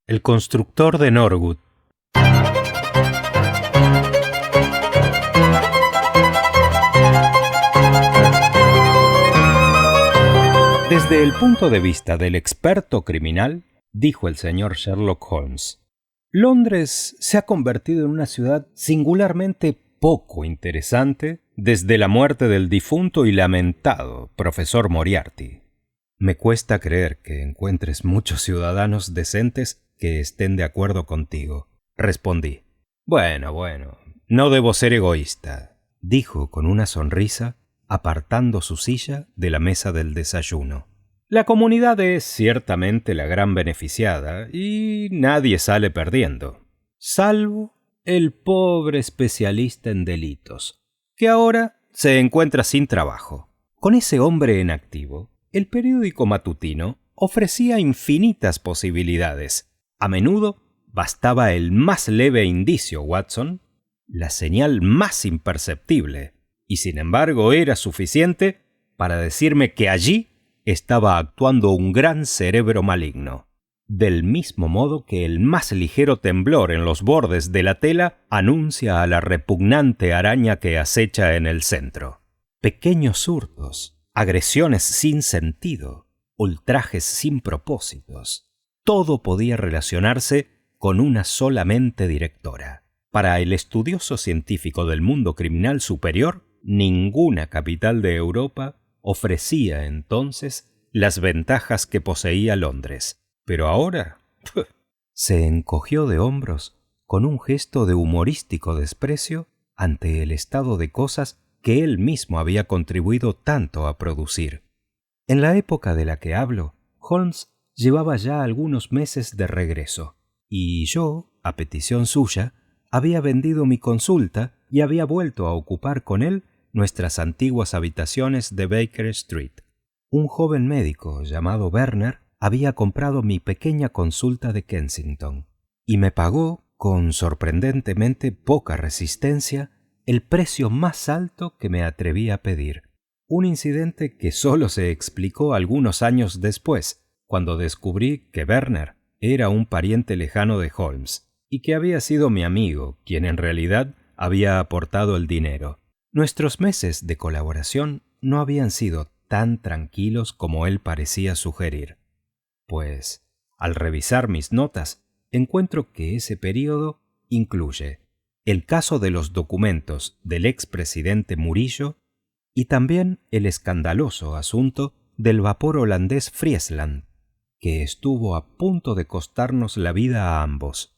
El constructor de Norwood. Desde el punto de vista del experto criminal, dijo el señor Sherlock Holmes, Londres se ha convertido en una ciudad singularmente poco interesante desde la muerte del difunto y lamentado profesor Moriarty. Me cuesta creer que encuentres muchos ciudadanos decentes que estén de acuerdo contigo, respondí. Bueno, no debo ser egoísta, dijo con una sonrisa, apartando su silla de la mesa del desayuno. La comunidad es ciertamente la gran beneficiada y nadie sale perdiendo, salvo el pobre especialista en delitos, que ahora se encuentra sin trabajo. Con ese hombre en activo, el periódico matutino ofrecía infinitas posibilidades. A menudo bastaba el más leve indicio, Watson, la señal más imperceptible, y sin embargo era suficiente para decirme que allí estaba actuando un gran cerebro maligno, del mismo modo que el más ligero temblor en los bordes de la tela anuncia a la repugnante araña que acecha en el centro. Pequeños hurtos, agresiones sin sentido, ultrajes sin propósitos, todo podía relacionarse con una sola mente directora. Para el estudioso científico del mundo criminal superior, ninguna capital de Europa ofrecía entonces las ventajas que poseía Londres. Pero ahora se encogió de hombros con un gesto de humorístico desprecio ante el estado de cosas que él mismo había contribuido tanto a producir. En la época de la que hablo, Holmes llevaba ya algunos meses de regreso, y yo, a petición suya, había vendido mi consulta y había vuelto a ocupar con él nuestras antiguas habitaciones de Baker Street. Un joven médico llamado Werner había comprado mi pequeña consulta de Kensington y me pagó, con sorprendentemente poca resistencia, el precio más alto que me atreví a pedir. Un incidente que solo se explicó algunos años después, cuando descubrí que Werner era un pariente lejano de Holmes y que había sido mi amigo quien en realidad había aportado el dinero. Nuestros meses de colaboración no habían sido tan tranquilos como él parecía sugerir, pues al revisar mis notas encuentro que ese período incluye el caso de los documentos del expresidente Murillo y también el escandaloso asunto del vapor holandés Friesland, que estuvo a punto de costarnos la vida a ambos.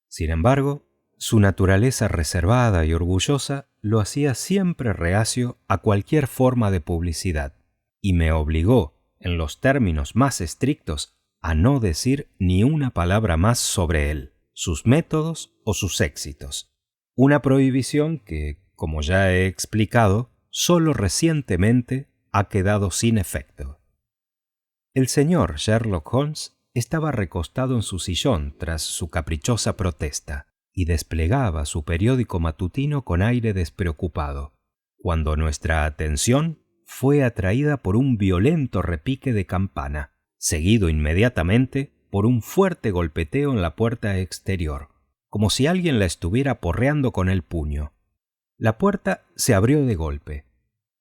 Sin embargo, su naturaleza reservada y orgullosa lo hacía siempre reacio a cualquier forma de publicidad, y me obligó, en los términos más estrictos, a no decir ni una palabra más sobre él, sus métodos o sus éxitos. Una prohibición que, como ya he explicado, solo recientemente ha quedado sin efecto. El señor Sherlock Holmes estaba recostado en su sillón tras su caprichosa protesta y desplegaba su periódico matutino con aire despreocupado, cuando nuestra atención fue atraída por un violento repique de campana, seguido inmediatamente por un fuerte golpeteo en la puerta exterior, como si alguien la estuviera porreando con el puño. La puerta se abrió de golpe.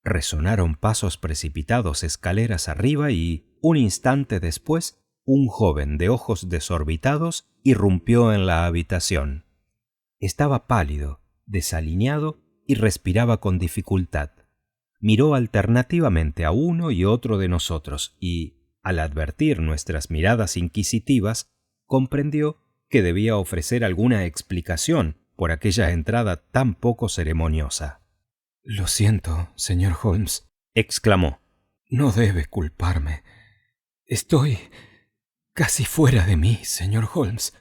Resonaron pasos precipitados escaleras arriba y, un instante después, un joven de ojos desorbitados irrumpió en la habitación. Estaba pálido, desaliñado y respiraba con dificultad. Miró alternativamente a uno y otro de nosotros y, al advertir nuestras miradas inquisitivas, comprendió que debía ofrecer alguna explicación por aquella entrada tan poco ceremoniosa. «Lo siento, señor Holmes», exclamó. «No debe culparme. Estoy casi fuera de mí, señor Holmes.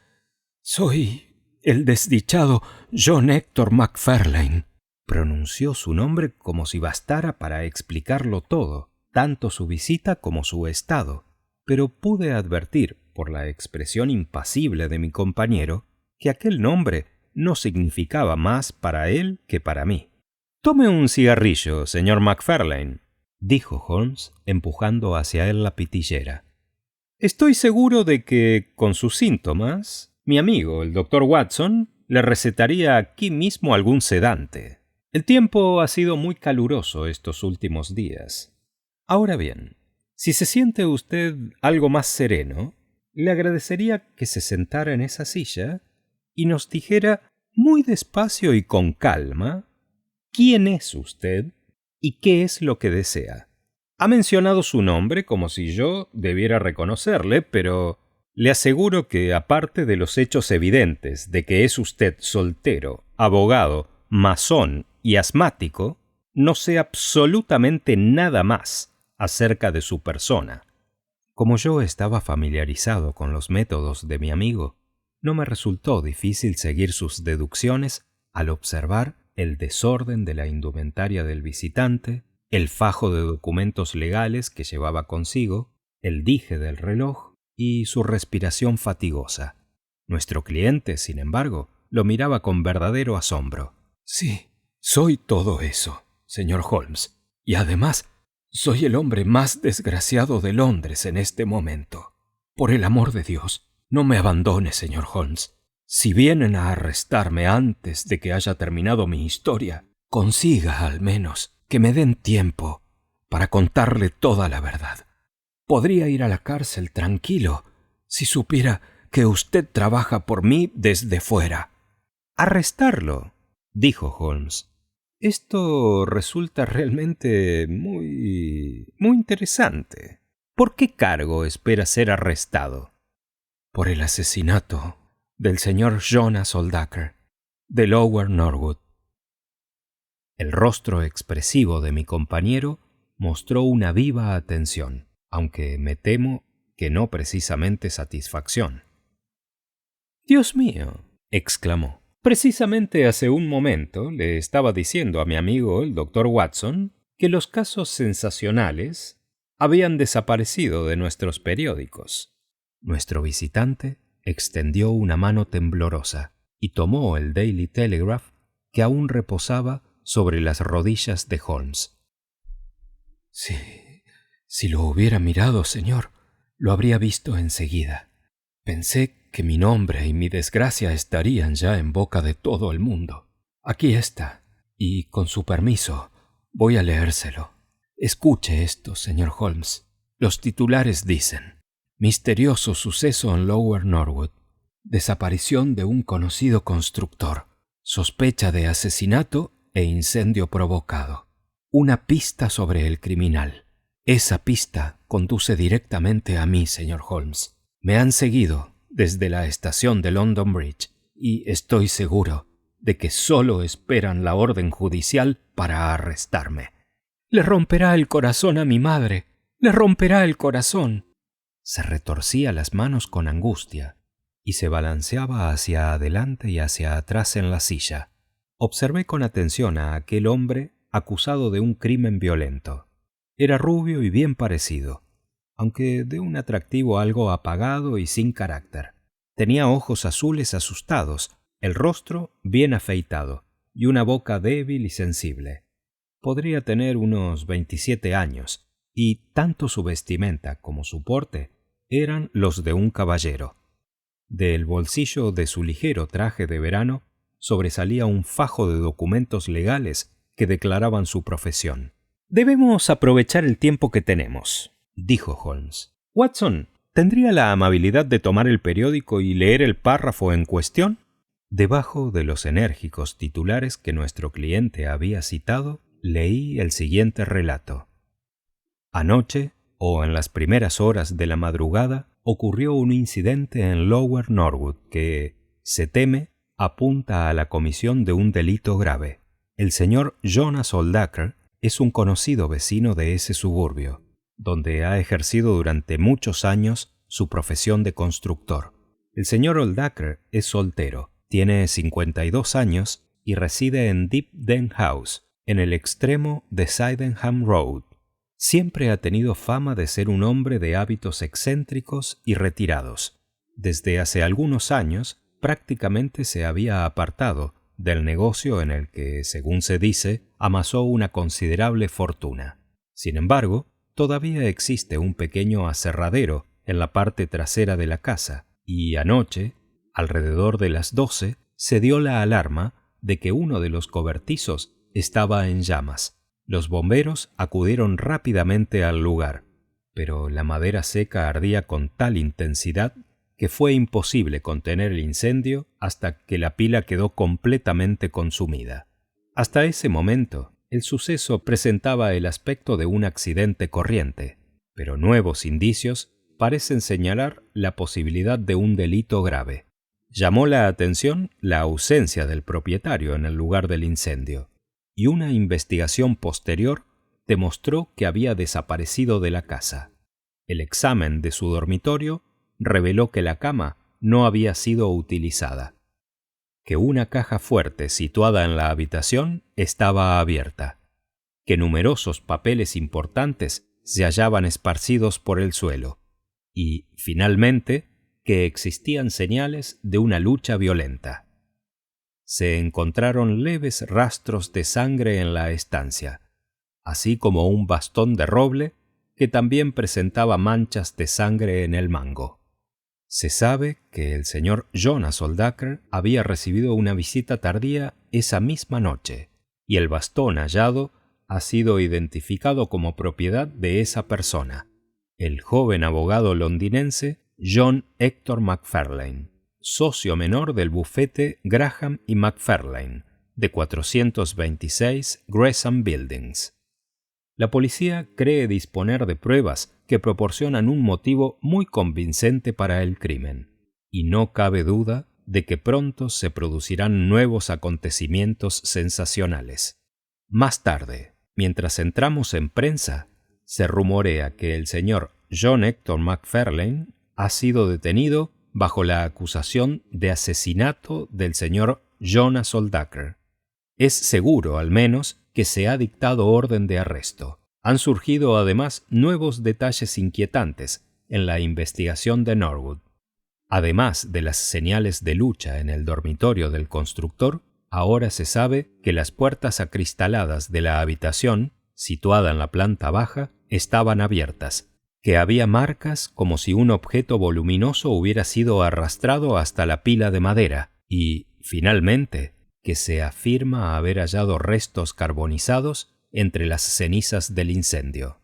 Soy el desdichado John Hector Macfarlane». Pronunció su nombre como si bastara para explicarlo todo, tanto su visita como su estado, pero pude advertir, por la expresión impasible de mi compañero, que aquel nombre no significaba más para él que para mí. «Tome un cigarrillo, señor Macfarlane», dijo Holmes, empujando hacia él la pitillera. Estoy seguro de que, con sus síntomas, mi amigo, el doctor Watson, le recetaría aquí mismo algún sedante. El tiempo ha sido muy caluroso estos últimos días. Ahora bien, si se siente usted algo más sereno, le agradecería que se sentara en esa silla y nos dijera muy despacio y con calma quién es usted y qué es lo que desea. Ha mencionado su nombre como si yo debiera reconocerle, pero le aseguro que, aparte de los hechos evidentes de que es usted soltero, abogado, masón y asmático, no sé absolutamente nada más acerca de su persona. Como yo estaba familiarizado con los métodos de mi amigo, no me resultó difícil seguir sus deducciones al observar el desorden de la indumentaria del visitante, el fajo de documentos legales que llevaba consigo, el dije del reloj y su respiración fatigosa. Nuestro cliente, sin embargo, lo miraba con verdadero asombro. «Sí, soy todo eso, señor Holmes, y además soy el hombre más desgraciado de Londres en este momento. Por el amor de Dios, no me abandone, señor Holmes. Si vienen a arrestarme antes de que haya terminado mi historia, consiga al menos que me den tiempo para contarle toda la verdad. Podría ir a la cárcel tranquilo si supiera que usted trabaja por mí desde fuera». «¿Arrestarlo?», dijo Holmes. «Esto resulta realmente muy interesante. ¿Por qué cargo espera ser arrestado?» «Por el asesinato del señor Jonas Oldaker, de Lower Norwood». El rostro expresivo de mi compañero mostró una viva atención, aunque me temo que no precisamente satisfacción. «Dios mío», exclamó. «Precisamente hace un momento le estaba diciendo a mi amigo el doctor Watson que los casos sensacionales habían desaparecido de nuestros periódicos». Nuestro visitante extendió una mano temblorosa y tomó el Daily Telegraph que aún reposaba sobre las rodillas de Holmes. Si lo hubiera mirado, señor, lo habría visto enseguida. Pensé que mi nombre y mi desgracia estarían ya en boca de todo el mundo. Aquí está, y con su permiso voy a leérselo. Escuche esto, señor Holmes. Los titulares dicen: misterioso suceso en Lower Norwood. Desaparición de un conocido constructor. Sospecha de asesinato e incendio provocado. Una pista sobre el criminal. Esa pista conduce directamente a mí, señor Holmes. Me han seguido desde la estación de London Bridge y estoy seguro de que solo esperan la orden judicial para arrestarme. Le romperá el corazón a mi madre. Le romperá el corazón. Se retorcía las manos con angustia y se balanceaba hacia adelante y hacia atrás en la silla. Observé con atención a aquel hombre acusado de un crimen violento. Era rubio y bien parecido, aunque de un atractivo algo apagado y sin carácter. Tenía ojos azules asustados, el rostro bien afeitado y una boca débil y sensible. Podría tener unos 27 años, y tanto su vestimenta como su porte eran los de un caballero. Del bolsillo de su ligero traje de verano sobresalía un fajo de documentos legales que declaraban su profesión. «Debemos aprovechar el tiempo que tenemos», dijo Holmes. «Watson, ¿tendría la amabilidad de tomar el periódico y leer el párrafo en cuestión?» Debajo de los enérgicos titulares que nuestro cliente había citado, leí el siguiente relato. Anoche, o en las primeras horas de la madrugada, ocurrió un incidente en Lower Norwood que, se teme, apunta a la comisión de un delito grave. El señor Jonas Oldaker es un conocido vecino de ese suburbio, donde ha ejercido durante muchos años su profesión de constructor. El señor Oldaker es soltero, tiene 52 años y reside en Deepden House, en el extremo de Sydenham Road. Siempre ha tenido fama de ser un hombre de hábitos excéntricos y retirados. Desde hace algunos años prácticamente se había apartado del negocio en el que, según se dice, amasó una considerable fortuna. Sin embargo, todavía existe un pequeño aserradero en la parte trasera de la casa, y anoche, alrededor de las 12, se dio la alarma de que uno de los cobertizos estaba en llamas. Los bomberos acudieron rápidamente al lugar, pero la madera seca ardía con tal intensidad que fue imposible contener el incendio hasta que la pila quedó completamente consumida. Hasta ese momento, el suceso presentaba el aspecto de un accidente corriente, pero nuevos indicios parecen señalar la posibilidad de un delito grave. Llamó la atención la ausencia del propietario en el lugar del incendio, y una investigación posterior demostró que había desaparecido de la casa. El examen de su dormitorio reveló que la cama no había sido utilizada, que una caja fuerte situada en la habitación estaba abierta, que numerosos papeles importantes se hallaban esparcidos por el suelo y, finalmente, que existían señales de una lucha violenta. Se encontraron leves rastros de sangre en la estancia, así como un bastón de roble que también presentaba manchas de sangre en el mango. Se sabe que el señor Jonas Oldacker había recibido una visita tardía esa misma noche, y el bastón hallado ha sido identificado como propiedad de esa persona, el joven abogado londinense John Hector Macfarlane, socio menor del bufete Graham y Macfarlane, de 426 Gresham Buildings. La policía cree disponer de pruebas que proporcionan un motivo muy convincente para el crimen, y no cabe duda de que pronto se producirán nuevos acontecimientos sensacionales. Más tarde, mientras entramos en prensa, se rumorea que el señor John Hector Macfarlane ha sido detenido bajo la acusación de asesinato del señor Jonas Oldacker. Es seguro, al menos, que se ha dictado orden de arresto. Han surgido además nuevos detalles inquietantes en la investigación de Norwood. Además de las señales de lucha en el dormitorio del constructor, ahora se sabe que las puertas acristaladas de la habitación, situada en la planta baja, estaban abiertas, que había marcas como si un objeto voluminoso hubiera sido arrastrado hasta la pila de madera y, finalmente, que se afirma haber hallado restos carbonizados entre las cenizas del incendio.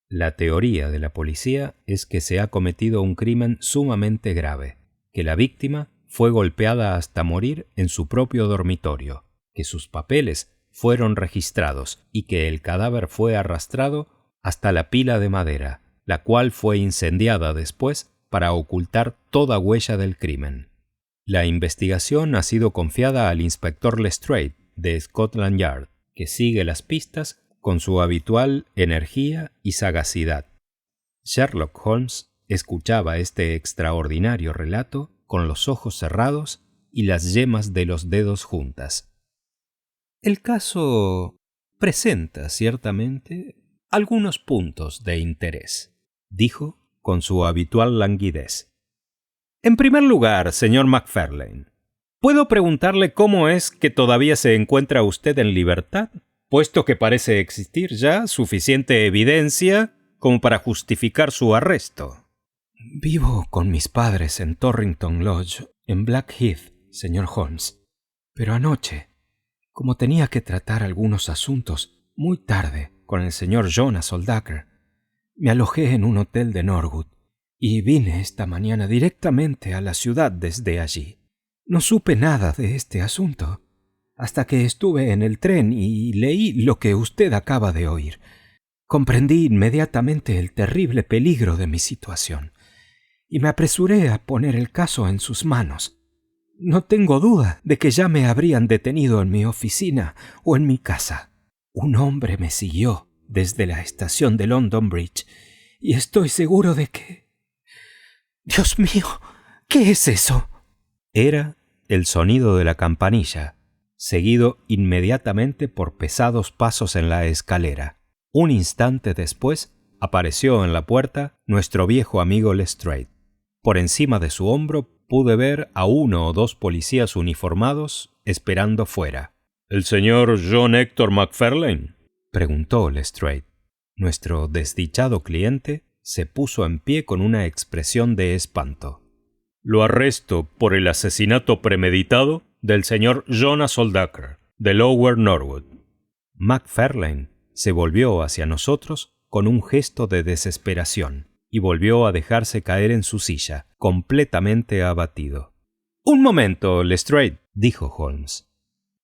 La teoría de la policía es que se ha cometido un crimen sumamente grave, que la víctima fue golpeada hasta morir en su propio dormitorio, que sus papeles fueron registrados y que el cadáver fue arrastrado hasta la pila de madera, la cual fue incendiada después para ocultar toda huella del crimen. La investigación ha sido confiada al inspector Lestrade de Scotland Yard, que sigue las pistas con su habitual energía y sagacidad. Sherlock Holmes escuchaba este extraordinario relato con los ojos cerrados y las yemas de los dedos juntas. El caso presenta ciertamente algunos puntos de interés, dijo con su habitual languidez. En primer lugar, señor Macfarlane, ¿puedo preguntarle cómo es que todavía se encuentra usted en libertad, puesto que parece existir ya suficiente evidencia como para justificar su arresto? Vivo con mis padres en Torrington Lodge, en Blackheath, señor Holmes. Pero anoche, como tenía que tratar algunos asuntos muy tarde con el señor Jonas Oldacker, me alojé en un hotel de Norwood y vine esta mañana directamente a la ciudad desde allí. No supe nada de este asunto hasta que estuve en el tren y leí lo que usted acaba de oír. Comprendí inmediatamente el terrible peligro de mi situación y me apresuré a poner el caso en sus manos. No tengo duda de que ya me habrían detenido en mi oficina o en mi casa. Un hombre me siguió desde la estación de London Bridge y estoy seguro de que... ¡Dios mío! ¿Qué es eso? Era el sonido de la campanilla, seguido inmediatamente por pesados pasos en la escalera. Un instante después apareció en la puerta nuestro viejo amigo Lestrade. Por encima de su hombro pude ver a 1 o 2 policías uniformados esperando fuera. ¿El señor John Hector Macfarlane?, preguntó Lestrade. Nuestro desdichado cliente se puso en pie con una expresión de espanto. «Lo arresto por el asesinato premeditado del señor Jonas Oldacker, de Lower Norwood». Macfarlane se volvió hacia nosotros con un gesto de desesperación y volvió a dejarse caer en su silla, completamente abatido. «Un momento, Lestrade», dijo Holmes.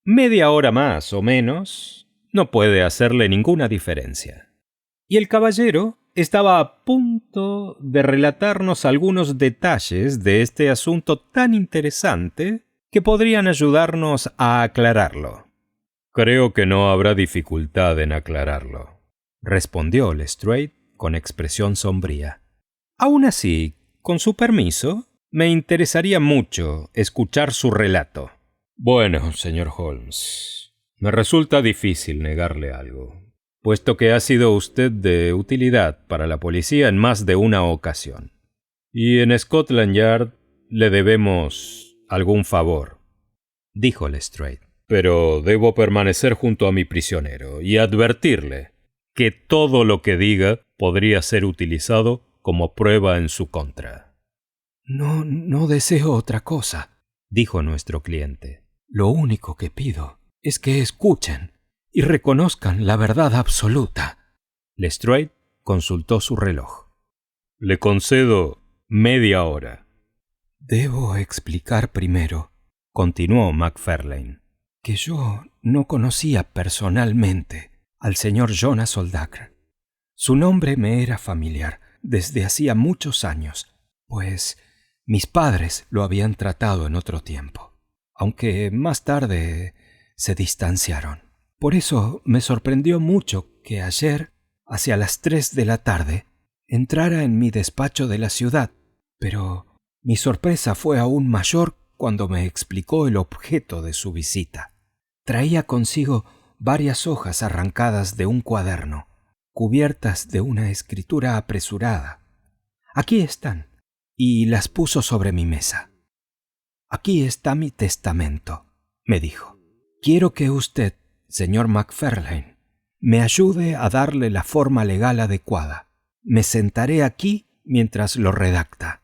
«Media hora más o menos no puede hacerle ninguna diferencia». Y el caballero estaba a punto de relatarnos algunos detalles de este asunto tan interesante que podrían ayudarnos a aclararlo. «Creo que no habrá dificultad en aclararlo», respondió Lestrade con expresión sombría. «Aún así, con su permiso, me interesaría mucho escuchar su relato». «Bueno, señor Holmes, me resulta difícil negarle algo, puesto que ha sido usted de utilidad para la policía en más de una ocasión. Y en Scotland Yard le debemos algún favor», dijo Lestrade. «Pero debo permanecer junto a mi prisionero y advertirle que todo lo que diga podría ser utilizado como prueba en su contra». No deseo otra cosa, dijo nuestro cliente. Lo único que pido es que escuchen y reconozcan la verdad absoluta. Lestrade consultó su reloj. «Le concedo media hora». «Debo explicar primero», continuó Macfarlane, «que yo no conocía personalmente al señor Jonas Oldacker. Su nombre me era familiar desde hacía muchos años, pues mis padres lo habían tratado en otro tiempo, aunque más tarde se distanciaron. Por eso me sorprendió mucho que ayer, hacia las 3 de la tarde, entrara en mi despacho de la ciudad, pero mi sorpresa fue aún mayor cuando me explicó el objeto de su visita. Traía consigo varias hojas arrancadas de un cuaderno, cubiertas de una escritura apresurada. Aquí están, y las puso sobre mi mesa. «Aquí está mi testamento», me dijo. «Quiero que usted, señor Macfarlane, me ayude a darle la forma legal adecuada. Me sentaré aquí mientras lo redacta».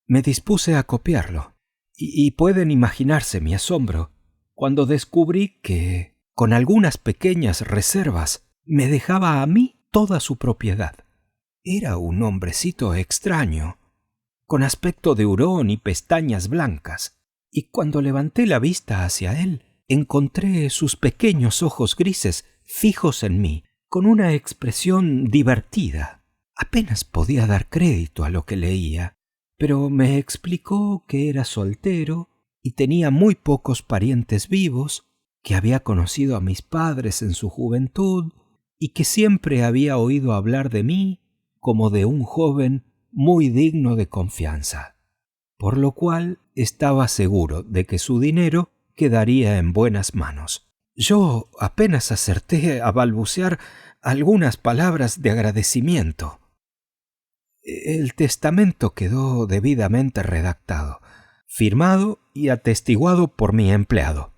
Me dispuse a copiarlo, y pueden imaginarse mi asombro cuando descubrí que, con algunas pequeñas reservas, me dejaba a mí toda su propiedad. Era un hombrecito extraño, con aspecto de hurón y pestañas blancas, y cuando levanté la vista hacia él, encontré sus pequeños ojos grises fijos en mí, con una expresión divertida. Apenas podía dar crédito a lo que leía, pero me explicó que era soltero y tenía muy pocos parientes vivos, que había conocido a mis padres en su juventud y que siempre había oído hablar de mí como de un joven muy digno de confianza, por lo cual estaba seguro de que su dinero quedaría en buenas manos. Yo apenas acerté a balbucear algunas palabras de agradecimiento. El testamento quedó debidamente redactado, firmado y atestiguado por mi empleado.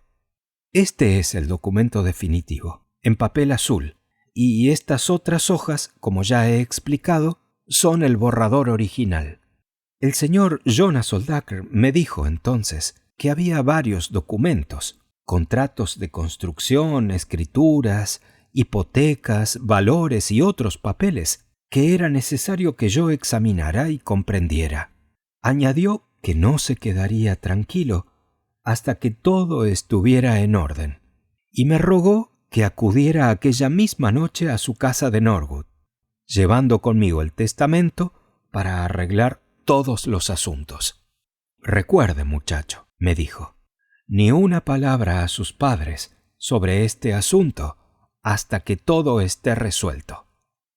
Este es el documento definitivo, en papel azul, y estas otras hojas, como ya he explicado, son el borrador original. El señor Jonas Oldacker me dijo entonces que había varios documentos, contratos de construcción, escrituras, hipotecas, valores y otros papeles que era necesario que yo examinara y comprendiera. Añadió que no se quedaría tranquilo hasta que todo estuviera en orden, y me rogó que acudiera aquella misma noche a su casa de Norwood, llevando conmigo el testamento para arreglar todos los asuntos. «Recuerde, muchacho», me dijo, «ni una palabra a sus padres sobre este asunto hasta que todo esté resuelto.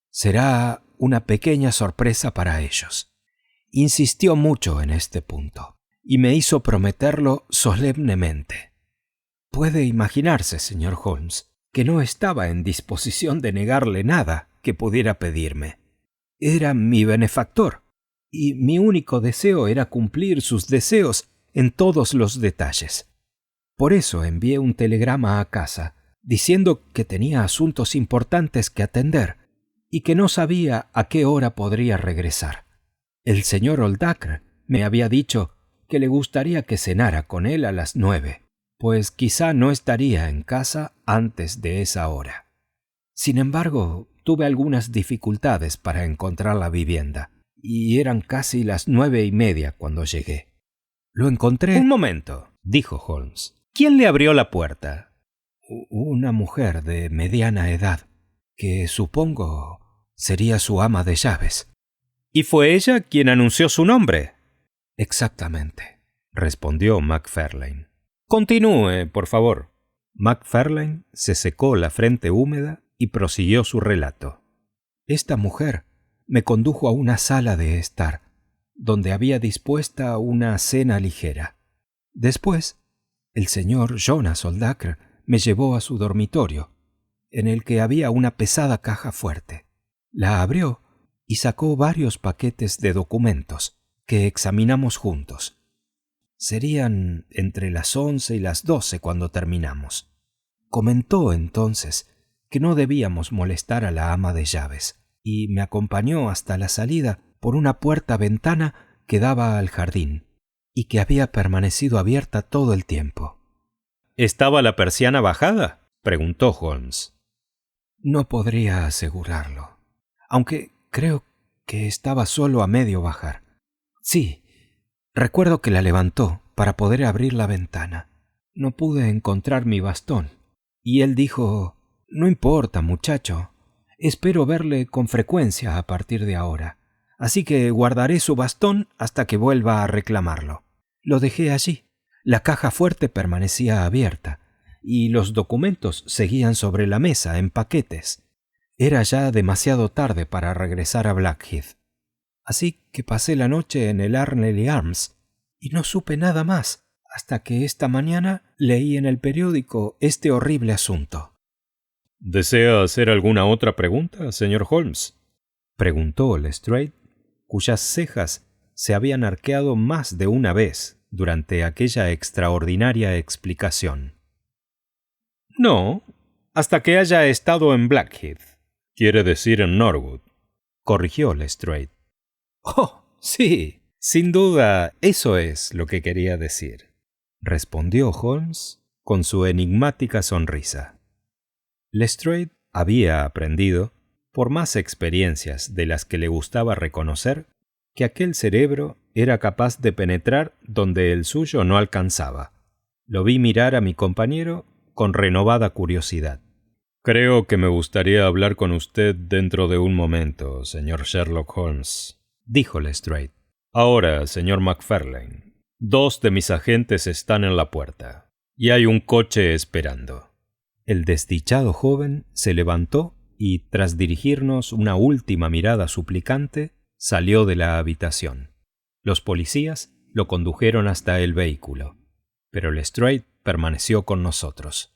Será una pequeña sorpresa para ellos». Insistió mucho en este punto y me hizo prometerlo solemnemente. Puede imaginarse, señor Holmes, que no estaba en disposición de negarle nada que pudiera pedirme. Era mi benefactor, y mi único deseo era cumplir sus deseos en todos los detalles. Por eso envié un telegrama a casa, diciendo que tenía asuntos importantes que atender, y que no sabía a qué hora podría regresar. El señor Oldacre me había dicho que le gustaría que cenara con él a las 9, pues quizá no estaría en casa antes de esa hora. Sin embargo, tuve algunas dificultades para encontrar la vivienda, y eran casi las 9:30 cuando llegué. Lo encontré... Un momento, dijo Holmes. ¿Quién le abrió la puerta? Una mujer de mediana edad, que supongo sería su ama de llaves. ¿Y fue ella quien anunció su nombre? Exactamente, respondió Macfarlane. Continúe, por favor. Macfarlane se secó la frente húmeda y prosiguió su relato. Esta mujer me condujo a una sala de estar, donde había dispuesta una cena ligera. Después, el señor Jonas Oldacre me llevó a su dormitorio, en el que había una pesada caja fuerte. La abrió y sacó varios paquetes de documentos que examinamos juntos. Serían entre las 11 y las 12 cuando terminamos. Comentó entonces que no debíamos molestar a la ama de llaves, y me acompañó hasta la salida por una puerta-ventana que daba al jardín, y que había permanecido abierta todo el tiempo. ¿Estaba la persiana bajada?, preguntó Holmes. No podría asegurarlo, aunque creo que estaba solo a medio bajar. Sí, recuerdo que la levantó para poder abrir la ventana. No pude encontrar mi bastón, y él dijo: «No importa, muchacho. Espero verle con frecuencia a partir de ahora, así que guardaré su bastón hasta que vuelva a reclamarlo». Lo dejé allí. La caja fuerte permanecía abierta, y los documentos seguían sobre la mesa en paquetes. Era ya demasiado tarde para regresar a Blackheath. Así que pasé la noche en el Arnley Arms, y no supe nada más hasta que esta mañana leí en el periódico este horrible asunto. ¿Desea hacer alguna otra pregunta, señor Holmes?, preguntó Lestrade, cuyas cejas se habían arqueado más de una vez durante aquella extraordinaria explicación. No, hasta que haya estado en Blackheath. Quiere decir en Norwood, corrigió Lestrade. Oh, sí, sin duda, eso es lo que quería decir, respondió Holmes con su enigmática sonrisa. Lestrade había aprendido, por más experiencias de las que le gustaba reconocer, que aquel cerebro era capaz de penetrar donde el suyo no alcanzaba. Lo vi mirar a mi compañero con renovada curiosidad. Creo que me gustaría hablar con usted dentro de un momento, señor Sherlock Holmes, dijo Lestrade. Ahora, señor Macfarlane, 2 de mis agentes están en la puerta, y hay un coche esperando. El desdichado joven se levantó y, tras dirigirnos una última mirada suplicante, salió de la habitación. Los policías lo condujeron hasta el vehículo, pero Lestrade permaneció con nosotros.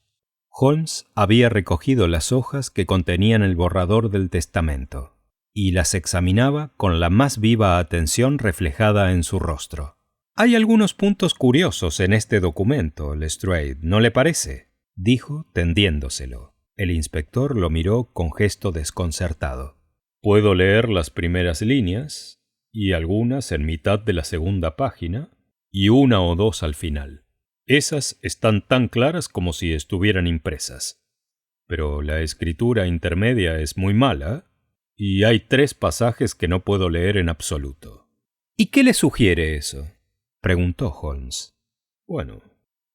Holmes había recogido las hojas que contenían el borrador del testamento, y las examinaba con la más viva atención reflejada en su rostro. «Hay algunos puntos curiosos en este documento, Lestrade, ¿no le parece?», dijo tendiéndoselo. El inspector lo miró con gesto desconcertado. «Puedo leer las primeras líneas, y algunas en mitad de la segunda página, y 1 o 2 al final. Esas están tan claras como si estuvieran impresas. Pero la escritura intermedia es muy mala, y hay 3 pasajes que no puedo leer en absoluto». «¿Y qué le sugiere eso?», preguntó Holmes. «Bueno,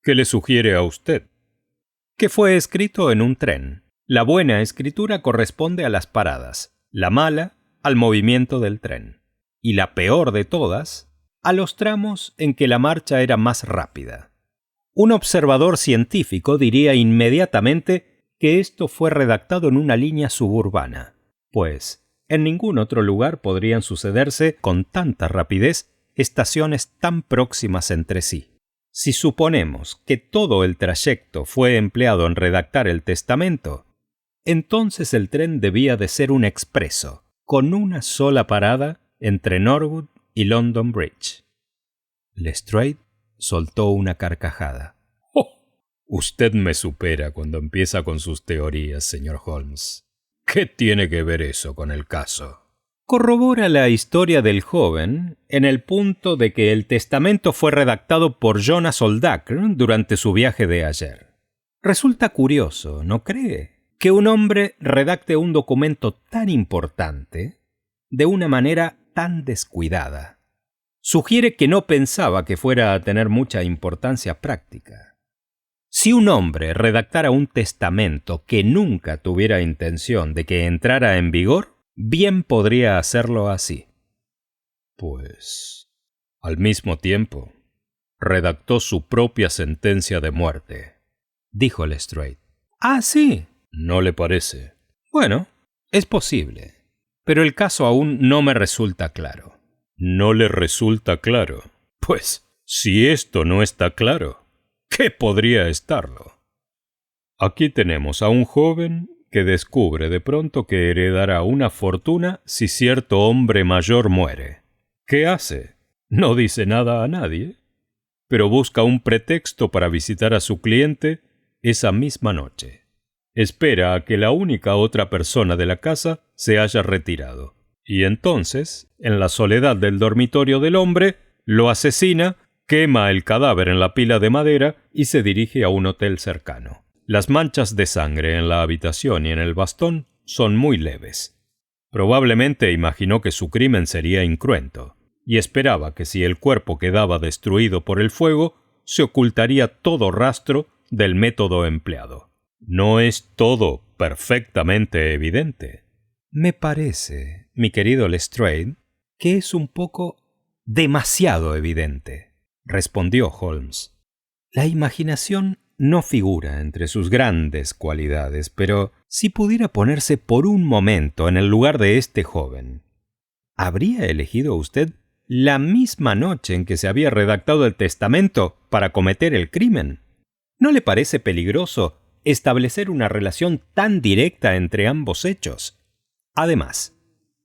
¿qué le sugiere a usted?». «Que fue escrito en un tren. La buena escritura corresponde a las paradas, la mala al movimiento del tren, y la peor de todas a los tramos en que la marcha era más rápida. Un observador científico diría inmediatamente que esto fue redactado en una línea suburbana, pues en ningún otro lugar podrían sucederse con tanta rapidez estaciones tan próximas entre sí. Si suponemos que todo el trayecto fue empleado en redactar el testamento, entonces el tren debía de ser un expreso, con una sola parada entre Norwood y London Bridge». Lestrade soltó una carcajada. «Oh, usted me supera cuando empieza con sus teorías, señor Holmes». ¿Qué tiene que ver eso con el caso? Corrobora la historia del joven en el punto de que el testamento fue redactado por Jonas Oldacre durante su viaje de ayer. Resulta curioso, ¿no cree?, que un hombre redacte un documento tan importante de una manera tan descuidada. Sugiere que no pensaba que fuera a tener mucha importancia práctica. Si un hombre redactara un testamento que nunca tuviera intención de que entrara en vigor, bien podría hacerlo así. Pues, al mismo tiempo, redactó su propia sentencia de muerte, dijo Lestrade. Ah, sí. ¿No le parece? Bueno, es posible, pero el caso aún no me resulta claro. ¿No le resulta claro? Pues, si esto no está claro, ¿qué podría estarlo? Aquí tenemos a un joven que descubre de pronto que heredará una fortuna si cierto hombre mayor muere. ¿Qué hace? No dice nada a nadie, pero busca un pretexto para visitar a su cliente esa misma noche. Espera a que la única otra persona de la casa se haya retirado, y entonces, en la soledad del dormitorio del hombre, lo asesina, quema el cadáver en la pila de madera y se dirige a un hotel cercano. Las manchas de sangre en la habitación y en el bastón son muy leves. Probablemente imaginó que su crimen sería incruento, y esperaba que si el cuerpo quedaba destruido por el fuego, se ocultaría todo rastro del método empleado. ¿No es todo perfectamente evidente? Me parece, mi querido Lestrade, que es un poco demasiado evidente, respondió Holmes. La imaginación no figura entre sus grandes cualidades, pero si pudiera ponerse por un momento en el lugar de este joven, ¿habría elegido usted la misma noche en que se había redactado el testamento para cometer el crimen? ¿No le parece peligroso establecer una relación tan directa entre ambos hechos? Además,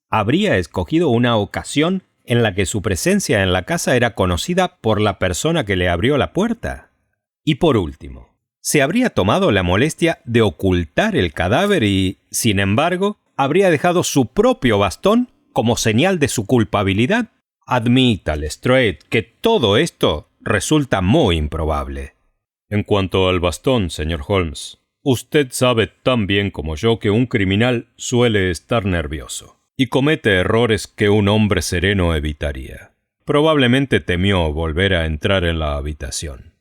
habría escogido una ocasión en la que su presencia en la casa era conocida por la persona que le abrió la puerta. Y por último, se habría tomado la molestia de ocultar el cadáver y, sin embargo, habría dejado su propio bastón como señal de su culpabilidad. Admita, Lestrade, que todo esto resulta muy improbable. En cuanto al bastón, señor Holmes, usted sabe tan bien como yo que un criminal suele estar nervioso y comete errores que un hombre sereno evitaría. Probablemente temió volver a entrar en la habitación.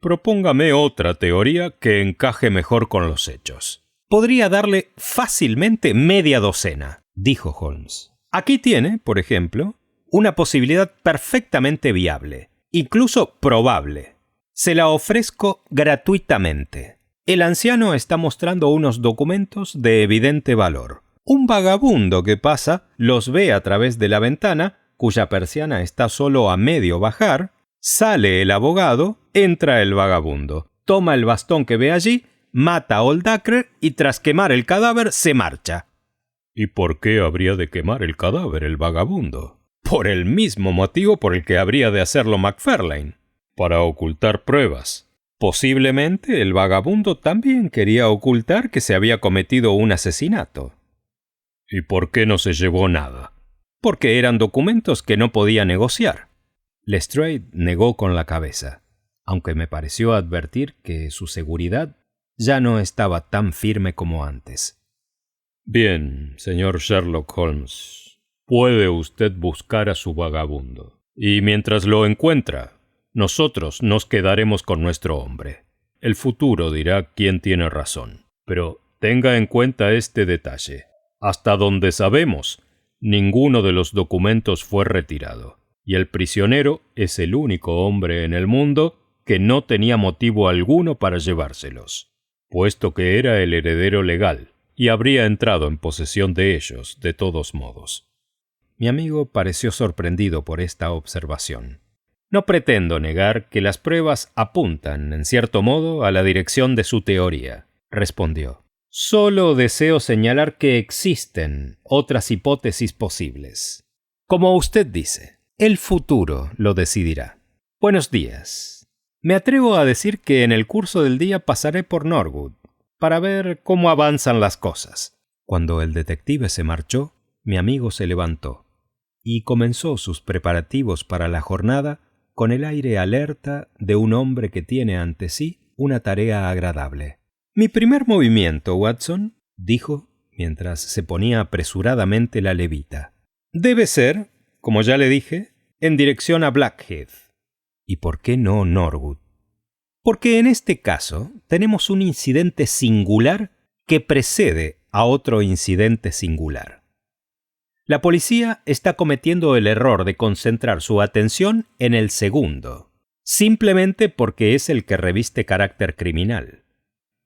Propóngame otra teoría que encaje mejor con los hechos. Podría darle fácilmente media docena, dijo Holmes. Aquí tiene, por ejemplo, una posibilidad perfectamente viable, incluso probable. Se la ofrezco gratuitamente. El anciano está mostrando unos documentos de evidente valor. Un vagabundo que pasa los ve a través de la ventana, cuya persiana está solo a medio bajar. Sale el abogado, entra el vagabundo, toma el bastón que ve allí, mata a Oldacre y tras quemar el cadáver se marcha. ¿Y por qué habría de quemar el cadáver el vagabundo? Por el mismo motivo por el que habría de hacerlo Macfarlane. Para ocultar pruebas. Posiblemente el vagabundo también quería ocultar que se había cometido un asesinato. ¿Y por qué no se llevó nada? Porque eran documentos que no podía negociar. Lestrade negó con la cabeza, aunque me pareció advertir que su seguridad ya no estaba tan firme como antes. Bien, señor Sherlock Holmes, puede usted buscar a su vagabundo, y mientras lo encuentra, nosotros nos quedaremos con nuestro hombre. El futuro dirá quién tiene razón, pero tenga en cuenta este detalle. Hasta donde sabemos, ninguno de los documentos fue retirado, y el prisionero es el único hombre en el mundo que no tenía motivo alguno para llevárselos, puesto que era el heredero legal y habría entrado en posesión de ellos de todos modos. Mi amigo pareció sorprendido por esta observación. No pretendo negar que las pruebas apuntan, en cierto modo, a la dirección de su teoría, respondió. Solo deseo señalar que existen otras hipótesis posibles. Como usted dice, el futuro lo decidirá. Buenos días. Me atrevo a decir que en el curso del día pasaré por Norwood para ver cómo avanzan las cosas. Cuando el detective se marchó, mi amigo se levantó y comenzó sus preparativos para la jornada con el aire alerta de un hombre que tiene ante sí una tarea agradable. «Mi primer movimiento, Watson», dijo, mientras se ponía apresuradamente la levita, «debe ser, como ya le dije, en dirección a Blackheath». «¿Y por qué no Norwood?» «Porque en este caso tenemos un incidente singular que precede a otro incidente singular. La policía está cometiendo el error de concentrar su atención en el segundo, simplemente porque es el que reviste carácter criminal.